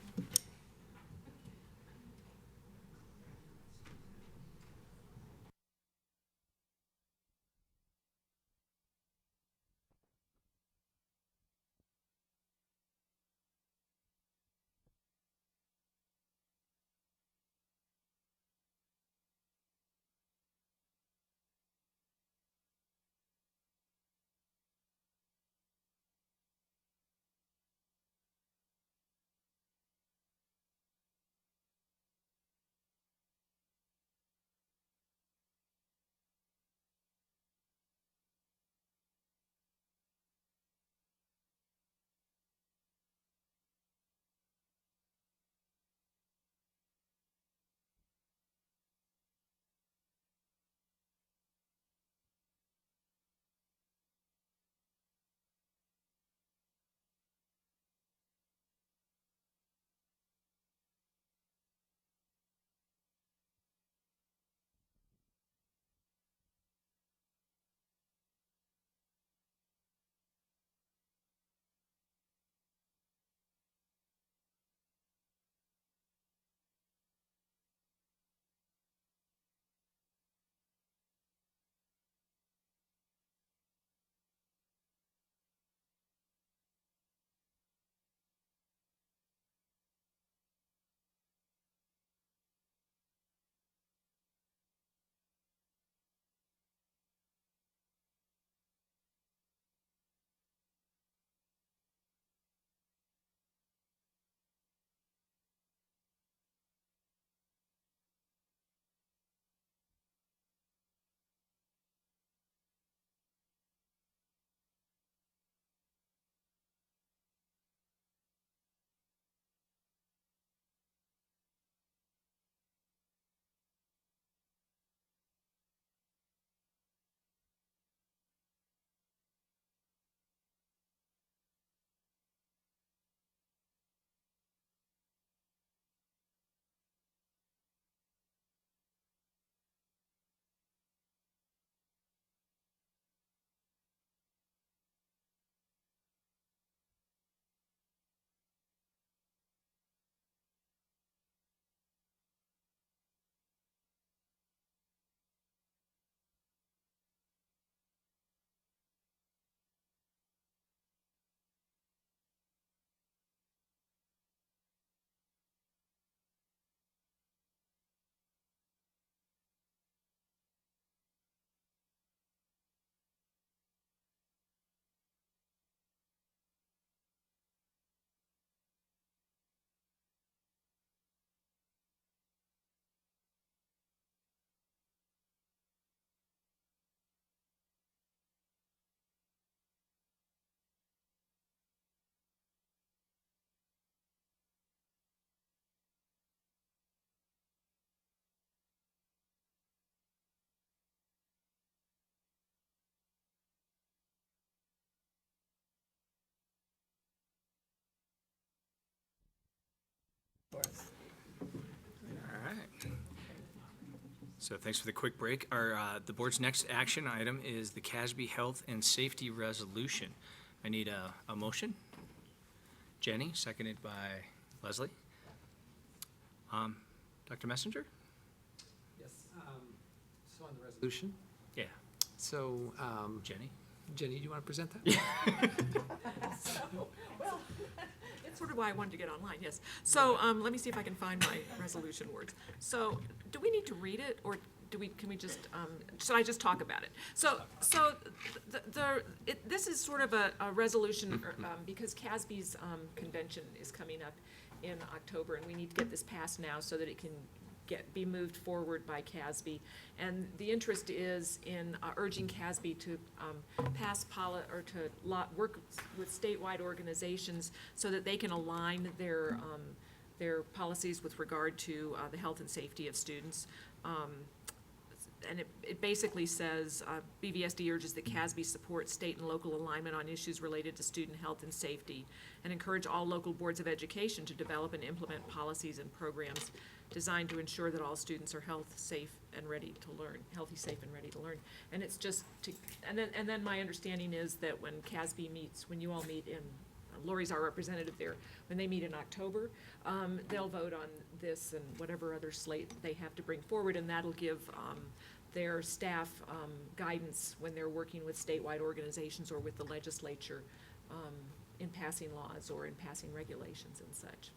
So thanks for the quick break. The board's next action item is the CASB Health and Safety Resolution. I need a motion. Jenny, seconded by Leslie. Dr. Messenger? Yes. So on the resolution, Yeah, so, Jenny? Jenny, do you want to present that? Well, it's sort of why I wanted to get online, yes. So, let me see if I can find my resolution words. So, do we need to read it, or can we just, should I just talk about it? So, this is sort of a resolution, because CASB's, convention is coming up in October, and we need to get this passed now so that it can be moved forward by CASB. And the interest is in urging CASB to pass or to work with statewide organizations so that they can align their policies with regard to the health and safety of students. And it basically says, BVSD urges that CASB support state and local alignment on issues related to student health and safety, and encourage all local boards of education to develop and implement policies and programs designed to ensure that all students are healthy, safe, and ready to learn. And it's just and then my understanding is that when CASB meets, when you all meet in, Lori's our representative there, when they meet in October, they'll vote on this and whatever other slate they have to bring forward, and that'll give their staff guidance when they're working with statewide organizations or with the legislature in passing laws or in passing regulations and such.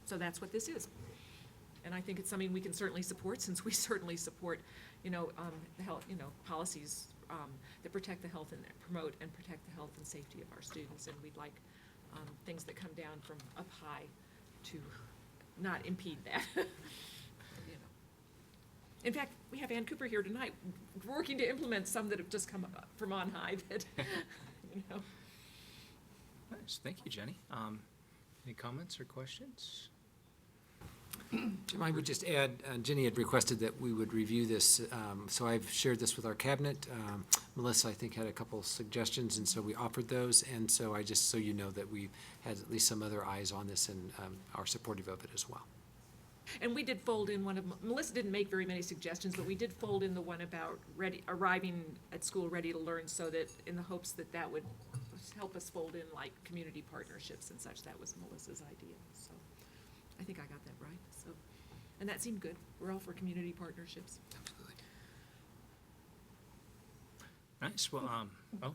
So that's what this is. And I think it's something we can certainly support, since we certainly support, the health, policies that protect the health and promote and protect the health and safety of our students. And we'd like things that come down from up high to not impede that. In fact, we have Ann Cooper here tonight, working to implement some that have just come up from on high that, Nice, thank you, Jenny. Any comments or questions? Jim, I would just add, Jenny had requested that we would review this, so I've shared this with our cabinet. Melissa, I think, had a couple suggestions, and so we offered those, and so I just, so you know that we had at least some other eyes on this and are supportive of it as well. and we did fold in Melissa didn't make very many suggestions, but we did fold in the one about arriving at school ready to learn, so that, in the hopes that that would help us fold in like community partnerships and such. That was Melissa's idea, so I think I got that right, so. And that seemed good. We're all for community partnerships. Absolutely. Nice, well, Lori?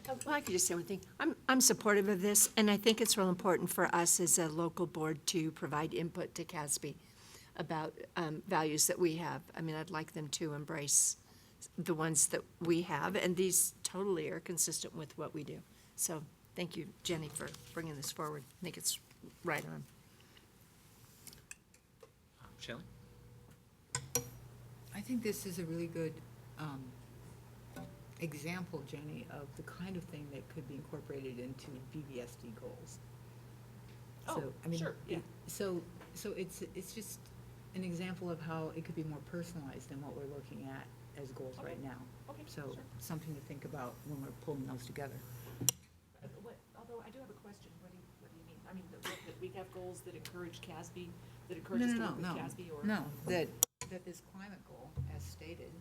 Well, I could just say one thing. I'm supportive of this, and I think it's real important for us as a local board to provide input to CASB about values that we have. I mean, I'd like them to embrace the ones that we have, and these totally are consistent with what we do. So, thank you, Jenny, for bringing this forward. I think it's right on. Shelley? I think this is a really good example, Jenny, of the kind of thing that could be incorporated into BVSD goals. Oh, So, I mean, sure, yeah. So it's just an example of how it could be more personalized than what we're looking at as goals Okay. right now. Okay, So sure. something to think about when we're pulling those together. Although I do have a question, what do you mean? I mean, that we have goals that encourage CASB, that No, encourage us to no, work with no, CASB, or? no, that this climate goal, as stated,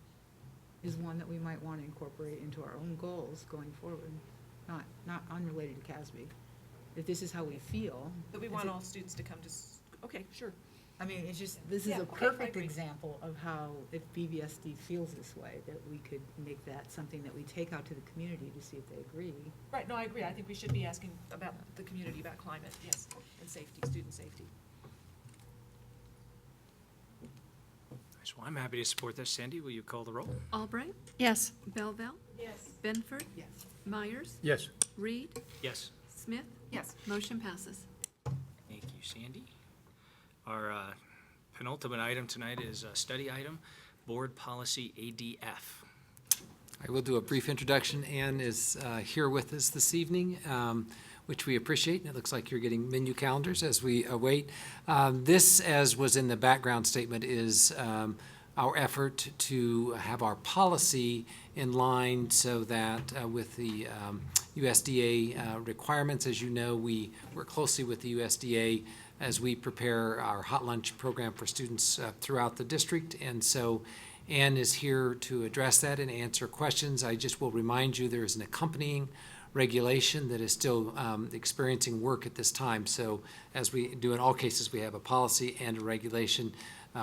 is one that we might want to incorporate into our own goals going forward, not unrelated to CASB. If this is how we feel. That we if want it- all students to come to, okay, sure. I mean, it's just, this is Yeah, a okay, I perfect agree. example of how, if BVSD feels this way, that we could make that something that we take out to the community to see if they agree. Right, no, I agree. I think we should be asking about the community, about climate, yes, and safety, student safety. Nice, well, I'm happy to support this. Sandy, will you call the roll? Albright, Yes. Belleville, Yes. Benford, Yes. Myers, Yes. Reed, Yes. Smith. Yes. Motion passes. Thank you, Sandy. Our penultimate item tonight is a study item, Board Policy ADF. I will do a brief introduction. Ann is here with us this evening, which we appreciate, and it looks like you're getting menu calendars as we await. This, as was in the background statement, is our effort to have our policy in line so that with the USDA requirements, as you know, we work closely with the USDA as we prepare our hot lunch program for students throughout the district. And so Ann is here to address that and answer questions. I just will remind you there is an accompanying regulation that is still experiencing work at this time. So as we do in all cases, we have a policy and a regulation.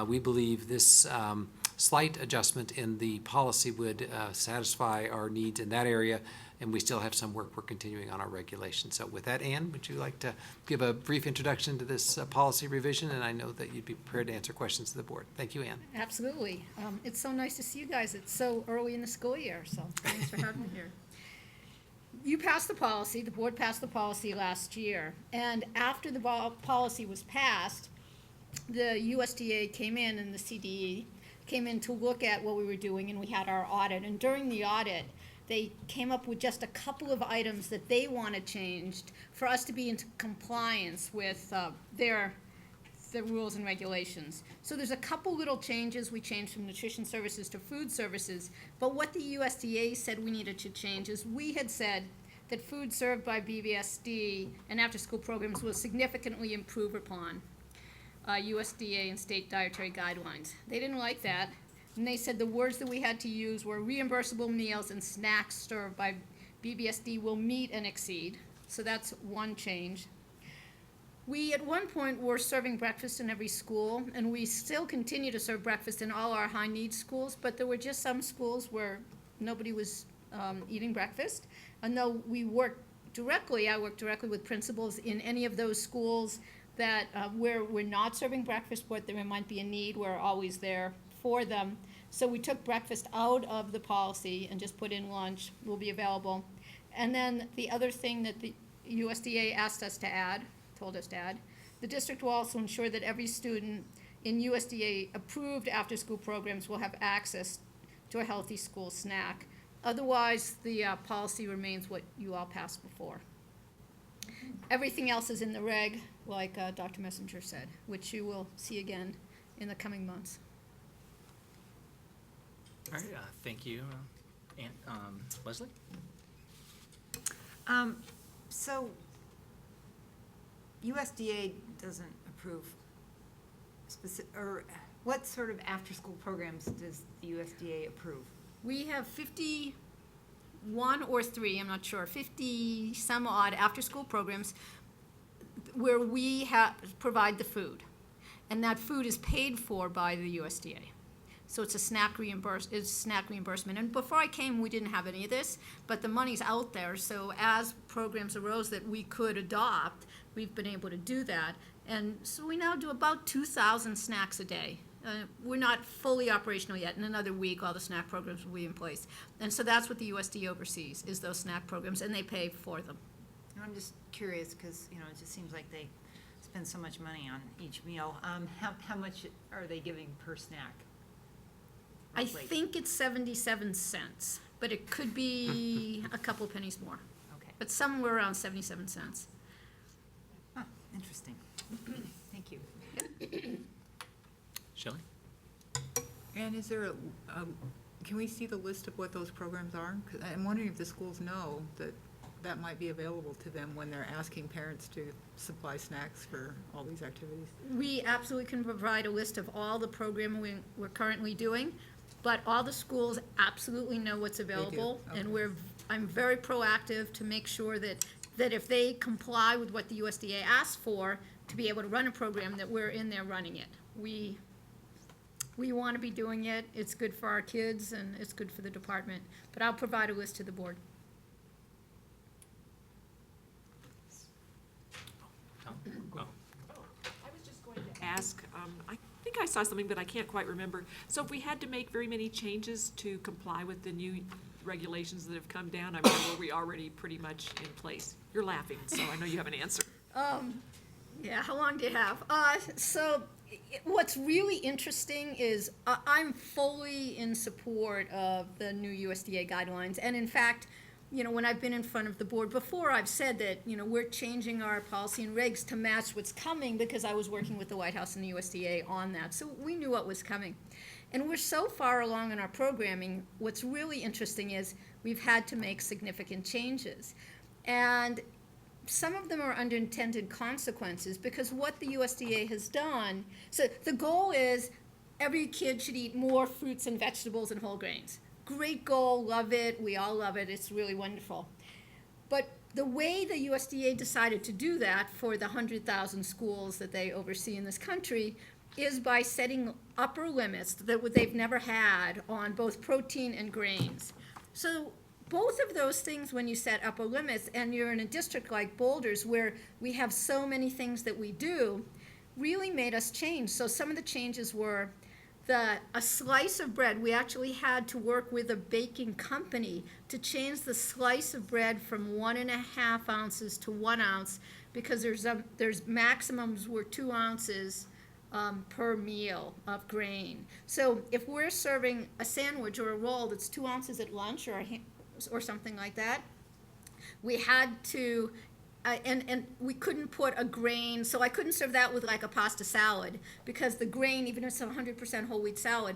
We believe this slight adjustment in the policy would satisfy our needs in that area, and we still have some work we're continuing on our regulation. So with that, Ann, would you like to give a brief introduction to this policy revision? And I know that you'd be prepared to answer questions to the board. Thank you, Ann. Absolutely. It's so nice to see you guys. It's so early in the school year, so thanks for having me here. You passed the policy, the board passed the policy last year, and after the policy was passed, the USDA came in and the CDE came in to look at what we were doing, and we had our audit. And during the audit, they came up with just a couple of items that they wanted changed for us to be in compliance with the rules and regulations. So there's a couple little changes. We changed from nutrition services to food services. But what the USDA said we needed to change is we had said that food served by BVSD and after-school programs will significantly improve upon USDA and state dietary guidelines. They didn't like that. And they said the words that we had to use were reimbursable meals and snacks served by BVSD will meet and exceed. So that's one change. We, at one point, were serving breakfast in every school, and we still continue to serve breakfast in all our high-needs schools, but there were just some schools where nobody was eating breakfast. And though I work directly with principals in any of those schools that where we're not serving breakfast, but there might be a need, we're always there for them. So we took breakfast out of the policy and just put in lunch will be available. And then the other thing that the USDA asked us to add, told us to add, the district will also ensure that every student in USDA-approved after-school programs will have access to a healthy school snack. Otherwise, the policy remains what you all passed before. Everything else is in the reg, like Dr. Messenger said, which you will see again in the coming months. All right, thank you. Leslie? So USDA doesn't approve or what sort of after-school programs does the USDA approve? We have 51 or 3, I'm not sure, 50 some odd after-school programs where we provide the food. And that food is paid for by the USDA. So it's a snack reimbursement. And before I came, we didn't have any of this, but the money's out there. So as programs arose that we could adopt, we've been able to do that. And so we now do about 2,000 snacks a day. We're not fully operational yet. In another week, all the snack programs will be in place. And so that's what the USDA oversees, is those snack programs, and they pay for them. I'm just curious because, it just seems like they spend so much money on each meal. How much are they giving per snack? I Roughly? think it's 77 cents, but it could be a couple pennies more. Okay. But somewhere around 77 cents. Huh, interesting. Thank you. Shelley? And is there can we see the list of what those programs are? 'Cause I'm wondering if the schools know that that might be available to them when they're asking parents to supply snacks for all these activities. We absolutely can provide a list of all the programming we're currently doing, but all the schools absolutely know what's available. And Okay. I'm very proactive to make sure that if they comply with what the USDA asks for, to be able to run a program, that we're in there running it. We want to be doing it. It's good for our kids and it's good for the department. But I'll provide a list to the board. Tom? Oh. I was just going to ask, I think I saw something, but I can't quite remember. So if we had to make very many changes to comply with the new regulations that have come down, I mean, were we already pretty much in place? You're laughing, so I know you have an answer. Yeah, how long do you have? What's really interesting is I'm fully in support of the new USDA guidelines. And in fact, when I've been in front of the board before, I've said that, we're changing our policy and regs to match what's coming because I was working with the White House and the USDA on that. So we knew what was coming. And we're so far along in our programming, what's really interesting is we've had to make significant changes. And some of them are unintended consequences because what the USDA has done, so the goal is every kid should eat more fruits and vegetables and whole grains. Great goal, love it, we all love it, it's really wonderful. But the way the USDA decided to do that for the 100,000 schools that they oversee in this country is by setting upper limits that they've never had on both protein and grains. So both of those things, when you set upper limits, and you're in a district like Boulders where we have so many things that we do, really made us change. So some of the changes were a slice of bread, we actually had to work with a baking company to change the slice of bread from 1.5 ounces to 1 ounce, because there's maximums were 2 ounces per meal of grain. So if we're serving a sandwich or a roll that's 2 ounces at lunch or something like that, we had to, and we couldn't put a grain, so I couldn't serve that with like a pasta salad, because the grain, even if it's a 100% whole wheat salad,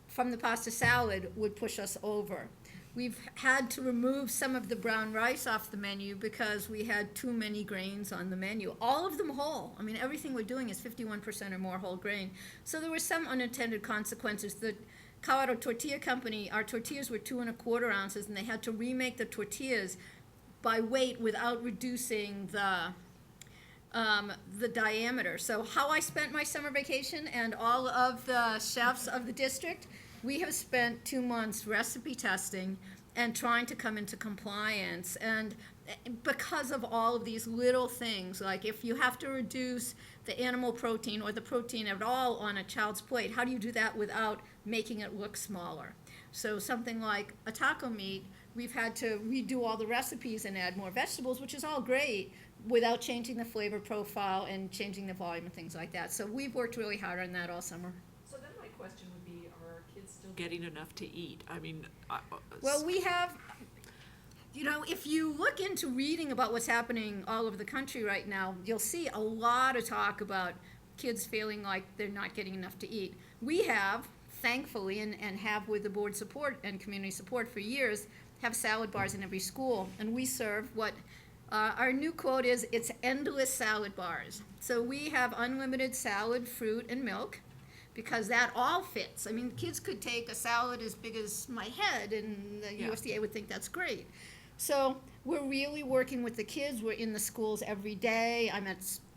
from the pasta salad would push us over. We've had to remove some of the brown rice off the menu because we had too many grains on the menu. All of them whole. I mean, everything we're doing is 51% or more whole grain. So there were some unintended consequences. The Colorado Tortilla Company, our tortillas were 2.25 ounces, and they had to remake the tortillas by weight without reducing the diameter. So how I spent my summer vacation and all of the chefs of the district, we have spent 2 months recipe testing and trying to come into compliance. And because of all of these little things, like if you have to reduce the animal protein or the protein at all on a child's plate, how do you do that without making it look smaller? So something like a taco meat, we've had to redo all the recipes and add more vegetables, which is all great, without changing the flavor profile and changing the volume and things like that. So we've worked really hard on that all summer. So then my question would be, are kids still getting enough to eat? I mean, Well, we have, if you look into reading about what's happening all over the country right now, you'll see a lot of talk about kids feeling like they're not getting enough to eat. We have, thankfully, and have with the board support and community support for years, have salad bars in every school, and we serve what our new quote is, it's endless salad bars. So we have unlimited salad, fruit, and milk, because that all fits. I mean, kids could take a salad as big as my head, and the USDA would think that's great. So we're really working with the kids. We're in the schools every day.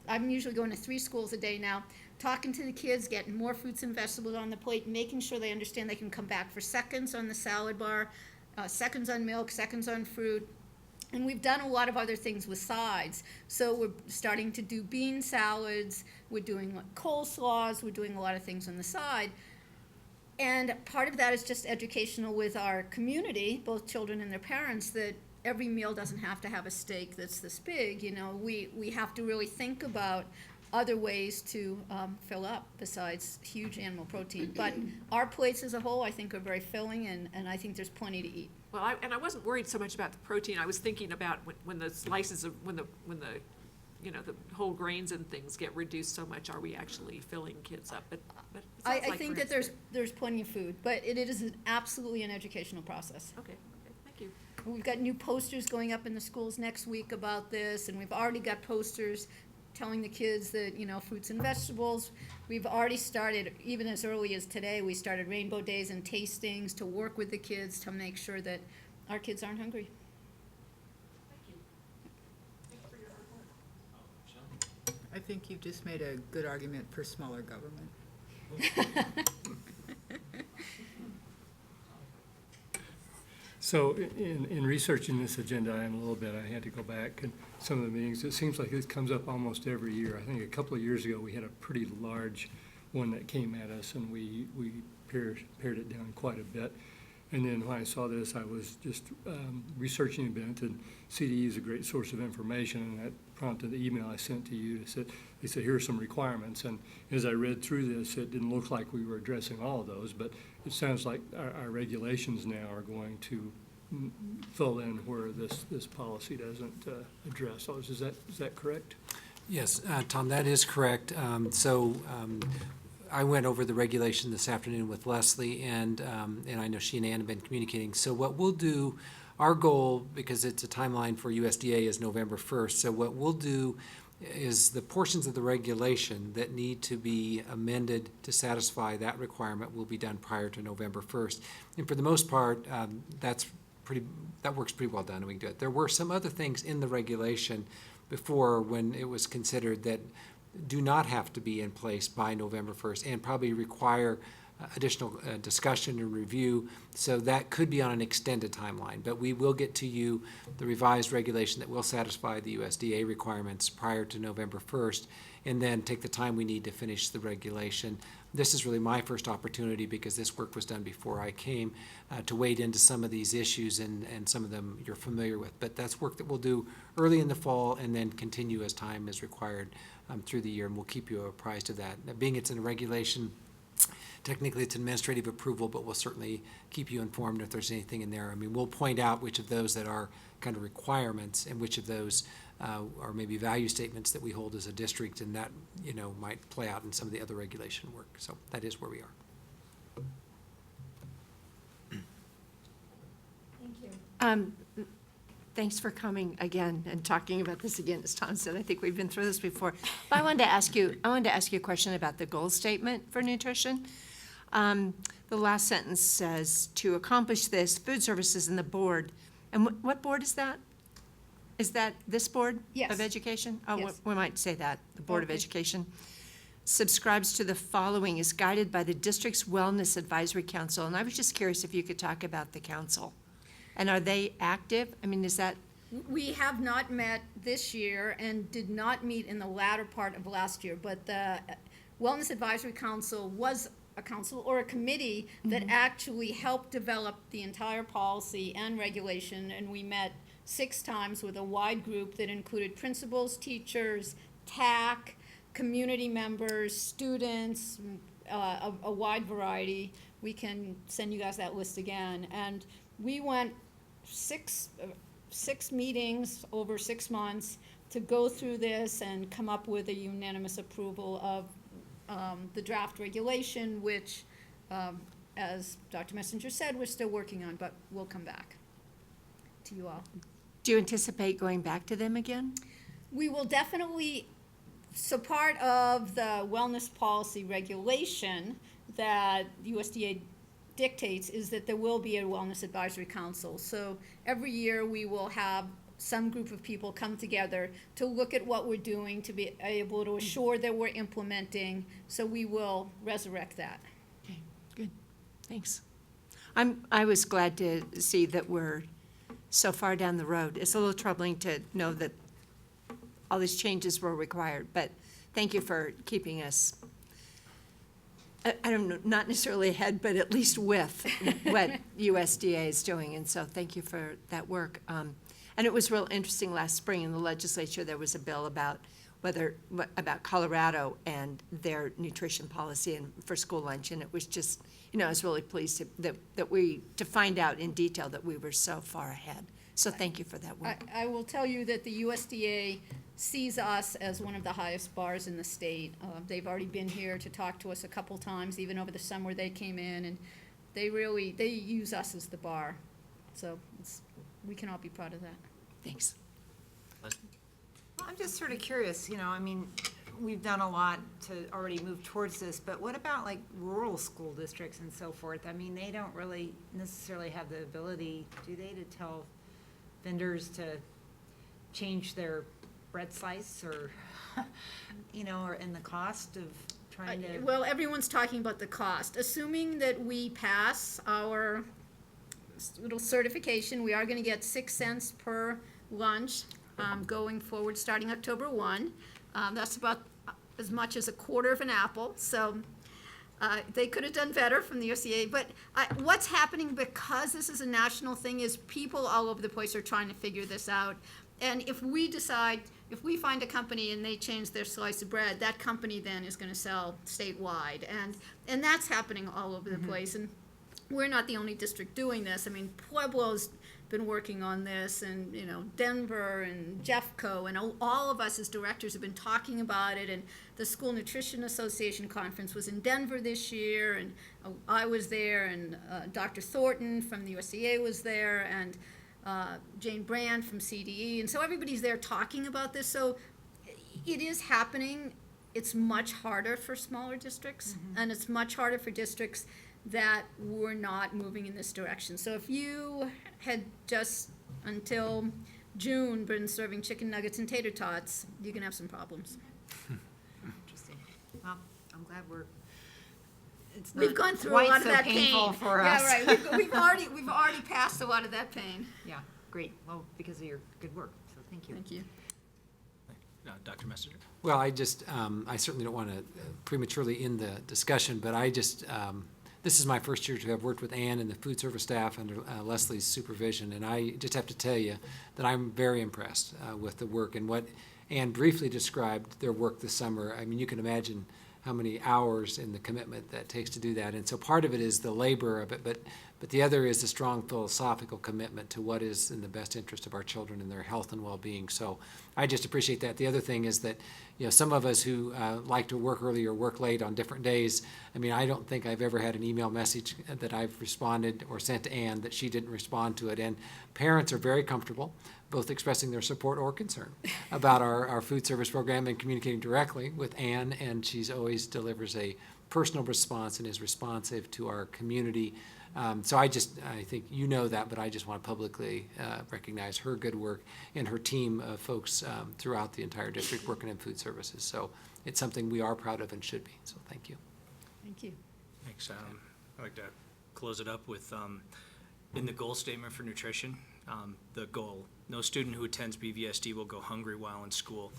I'm usually going to 3 schools a day now, talking to the kids, getting more fruits and vegetables on the plate, making sure they understand they can come back for seconds on the salad bar, seconds on milk, seconds on fruit. And we've done a lot of other things with sides. So we're starting to do bean salads, we're doing coleslaws, we're doing a lot of things on the side. And part of that is just educational with our community, both children and their parents, that every meal doesn't have to have a steak that's this big. We have to really think about other ways to fill up besides huge animal protein. But our plates as a whole, I think, are very filling, and I think there's plenty to eat. well, I wasn't worried so much about the protein. I was thinking about when the slices of, when the the whole grains and things get reduced so much, are we actually filling kids up? But it sounds I like think we're that there's plenty of food, but it is absolutely an educational process. Okay, thank you. We've got new posters going up in the schools next week about this, and we've already got posters telling the kids that, fruits and vegetables. We've already started, even as early as today, we started Rainbow Days and tastings to work with the kids to make sure that our kids aren't hungry. I think you've just made a good argument for smaller government. So in researching this agenda item a little bit, I had to go back and some of the meetings. It seems like it comes up almost every year. I think a couple of years ago, we had a pretty large one that came at us, and we pared it down quite a bit. And then when I saw this, I was just researching a bit, and CDE is a great source of information, and that prompted the email I sent to you. They said, here are some requirements. And as I read through this, it didn't look like we were addressing all of those, but it sounds like our regulations now are going to fill in where this policy doesn't address those. Is that correct? Yes, Tom, that is correct. I went over the regulation this afternoon with Leslie, and I know she and Ann have been communicating. So what we'll do, our goal, because it's a timeline for USDA, is November 1st. So what we'll do is the portions of the regulation that need to be amended to satisfy that requirement will be done prior to November 1st. And for the most part, that works pretty well done, and we can do it. There were some other things in the regulation before when it was considered that do not have to be in place by November 1st and probably require additional discussion and review, so that could be on an extended timeline. But we will get to you the revised regulation that will satisfy the USDA requirements prior to November 1st, and then take the time we need to finish the regulation. This is really my first opportunity, because this work was done before I came, to wade into some of these issues, and some of them you're familiar with. But that's work that we'll do early in the fall and then continue as time is required through the year, and we'll keep you apprised of that. Now, being it's in a regulation, technically it's administrative approval, but we'll certainly keep you informed if there's anything in there. I mean, we'll point out which of those that are kind of requirements and which of those are maybe value statements that we hold as a district, and that, might play out in some of the other regulation work. So that is where we are. Thanks for coming again and talking about this again. As Tom said, I think we've been through this before. But I wanted to ask you a question about the goal statement for nutrition. The last sentence says, to accomplish this, food services and the board, and what board is that? Is that this board Yes. of education? Oh, Yes. we might say that, the Board of Okay. Education. Subscribes to the following, is guided by the district's Wellness Advisory Council. And I was just curious if you could talk about the council. And are they active? I mean, is that, We have not met this year and did not meet in the latter part of last year, but the Wellness Advisory Council was a council or a committee that actually helped develop the entire policy and regulation, and we met 6 times with a wide group that included principals, teachers, TAC, community members, students, a wide variety. We can send you guys that list again. And we went six meetings over 6 months to go through this and come up with a unanimous approval of the draft regulation, which, as Dr. Messenger said, we're still working on, but we'll come back to you all. do you anticipate going back to them again? We will definitely, so part of the wellness policy regulation that USDA dictates is that there will be a wellness advisory council. So every year we will have some group of people come together to look at what we're doing, to be able to assure that we're implementing. So we will resurrect that. Okay, good, thanks. I was glad to see that we're so far down the road. It's a little troubling to know that all these changes were required, but thank you for keeping us, I don't know, not necessarily ahead, but at least with what USDA is doing, and so thank you for that work. And it was real interesting last spring in the legislature, there was a bill about about Colorado and their nutrition policy and for school lunch, and it was just, I was really pleased to find out in detail that we were so far ahead. So thank you for that work. I will tell you that the USDA sees us as one of the highest bars in the state. They've already been here to talk to us a couple times, even over the summer they came in, and they use us as the bar. So we can all be proud of that. Thanks. I'm just sort of curious, we've done a lot to already move towards this, but what about like rural school districts and so forth? I mean, they don't really necessarily have the ability, do they, to tell vendors to change their bread slice or, or in the cost of trying to. Well, everyone's talking about the cost. Assuming that we pass our little certification, we are gonna get 6 cents per lunch going forward, starting October 1. That's about as much as a quarter of an apple, so they could have done better from the USDA. But what's happening, because this is a national thing, is people all over the place are trying to figure this out. And if we find a company and they change their slice of bread, that company then is gonna sell statewide. And that's happening all over the place. And we're not the only district doing this. I mean, Pueblo's been working on this, and Denver and Jeffco, and all of us as directors have been talking about it. And the School Nutrition Association conference was in Denver this year, and I was there, and Dr. Thornton from the USDA was there, and Jane Brand from CDE, and so everybody's there talking about this. So it is happening. It's much harder for smaller districts, and it's much harder for districts that were not moving in this direction. So if you had just, until June, been serving chicken nuggets and tater tots, you can have some problems. Interesting. Well, I'm glad it's We've not gone through a quite lot of so that painful pain. for us. Yeah, right. We've already passed a lot of that pain. Yeah, great. Well, because of your good work, so thank you. Thank you. Dr. Messenger? Well, I just, I certainly don't want to prematurely end the discussion, but I just, this is my first year to have worked with Ann and the food service staff under Leslie's supervision, and I just have to tell you that I'm very impressed with the work and what Ann briefly described their work this summer. I mean, you can imagine how many hours and the commitment that takes to do that. And so part of it is the labor of it, but the other is the strong philosophical commitment to what is in the best interest of our children and their health and well-being. So I just appreciate that. The other thing is that, you know, some of us who like to work early or work late on different days, I mean, I don't think I've ever had an email message that I've responded or sent to Ann that she didn't respond to it. And parents are very comfortable both expressing their support or concern about our food service program and communicating directly with Ann, and she's always delivers a personal response and is responsive to our community. So I think you know that, but I just want to publicly recognize her good work and her team of folks throughout the entire district working in food services. So it's something we are proud of and should be. So thank you. Thank you. Thanks. I'd like to close it up with, in the goal statement for nutrition, the goal, no student who attends BVSD will go hungry while in school.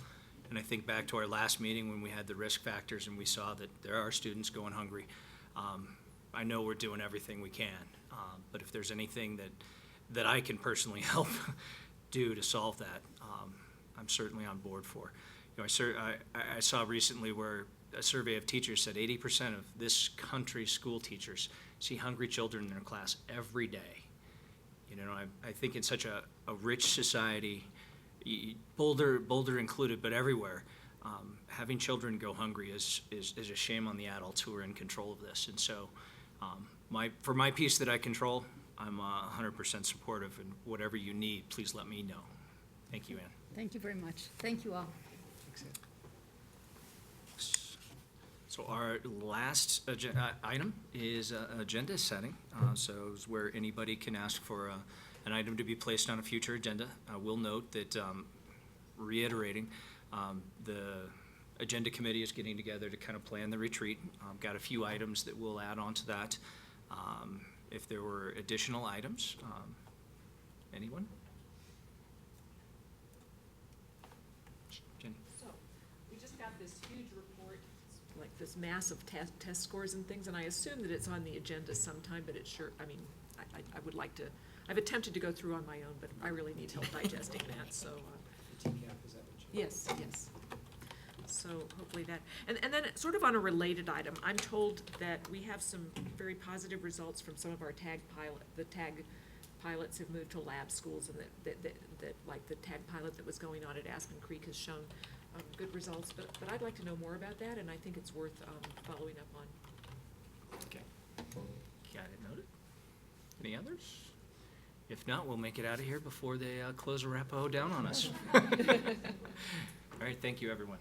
And I think back to our last meeting when we had the risk factors and we saw that there are students going hungry. I know we're doing everything we can, but if there's anything that I can personally help do to solve that, I'm certainly on board for. You know, I saw recently where a survey of teachers said 80% of this country's school teachers see hungry children in their class every day. You know, I think in such a rich society, Boulder included, but everywhere, having children go hungry is a shame on the adults who are in control of this. And so, for my piece that I control, I'm 100% supportive, and whatever you need, please let me know. Thank you, Ann. Thank you very much. Thank you all. So our last item is agenda setting. So it's where anybody can ask for an item to be placed on a future agenda. I will note that, reiterating, the agenda committee is getting together to kind of plan the retreat. Got a few items that we'll add on to that. If there were additional items, anyone? Jenny? So, we just got this huge report, like this massive test scores and things, and I assume that it's on the agenda sometime, but it's sure, I mean, I would like to, I've attempted to go through on my own, but I really need help digesting that, so. Yes. So hopefully that, and then sort of on a related item, I'm told that we have some very positive results from some of our the tag pilots have moved to lab schools, and that like the tag pilot that was going on at Aspen Creek has shown good results, but I'd like to know more about that, and I think it's worth following up on. Okay. Got it noted. Any others? If not, we'll make it out of here before they close Arapahoe down on us. All right, thank you, everyone.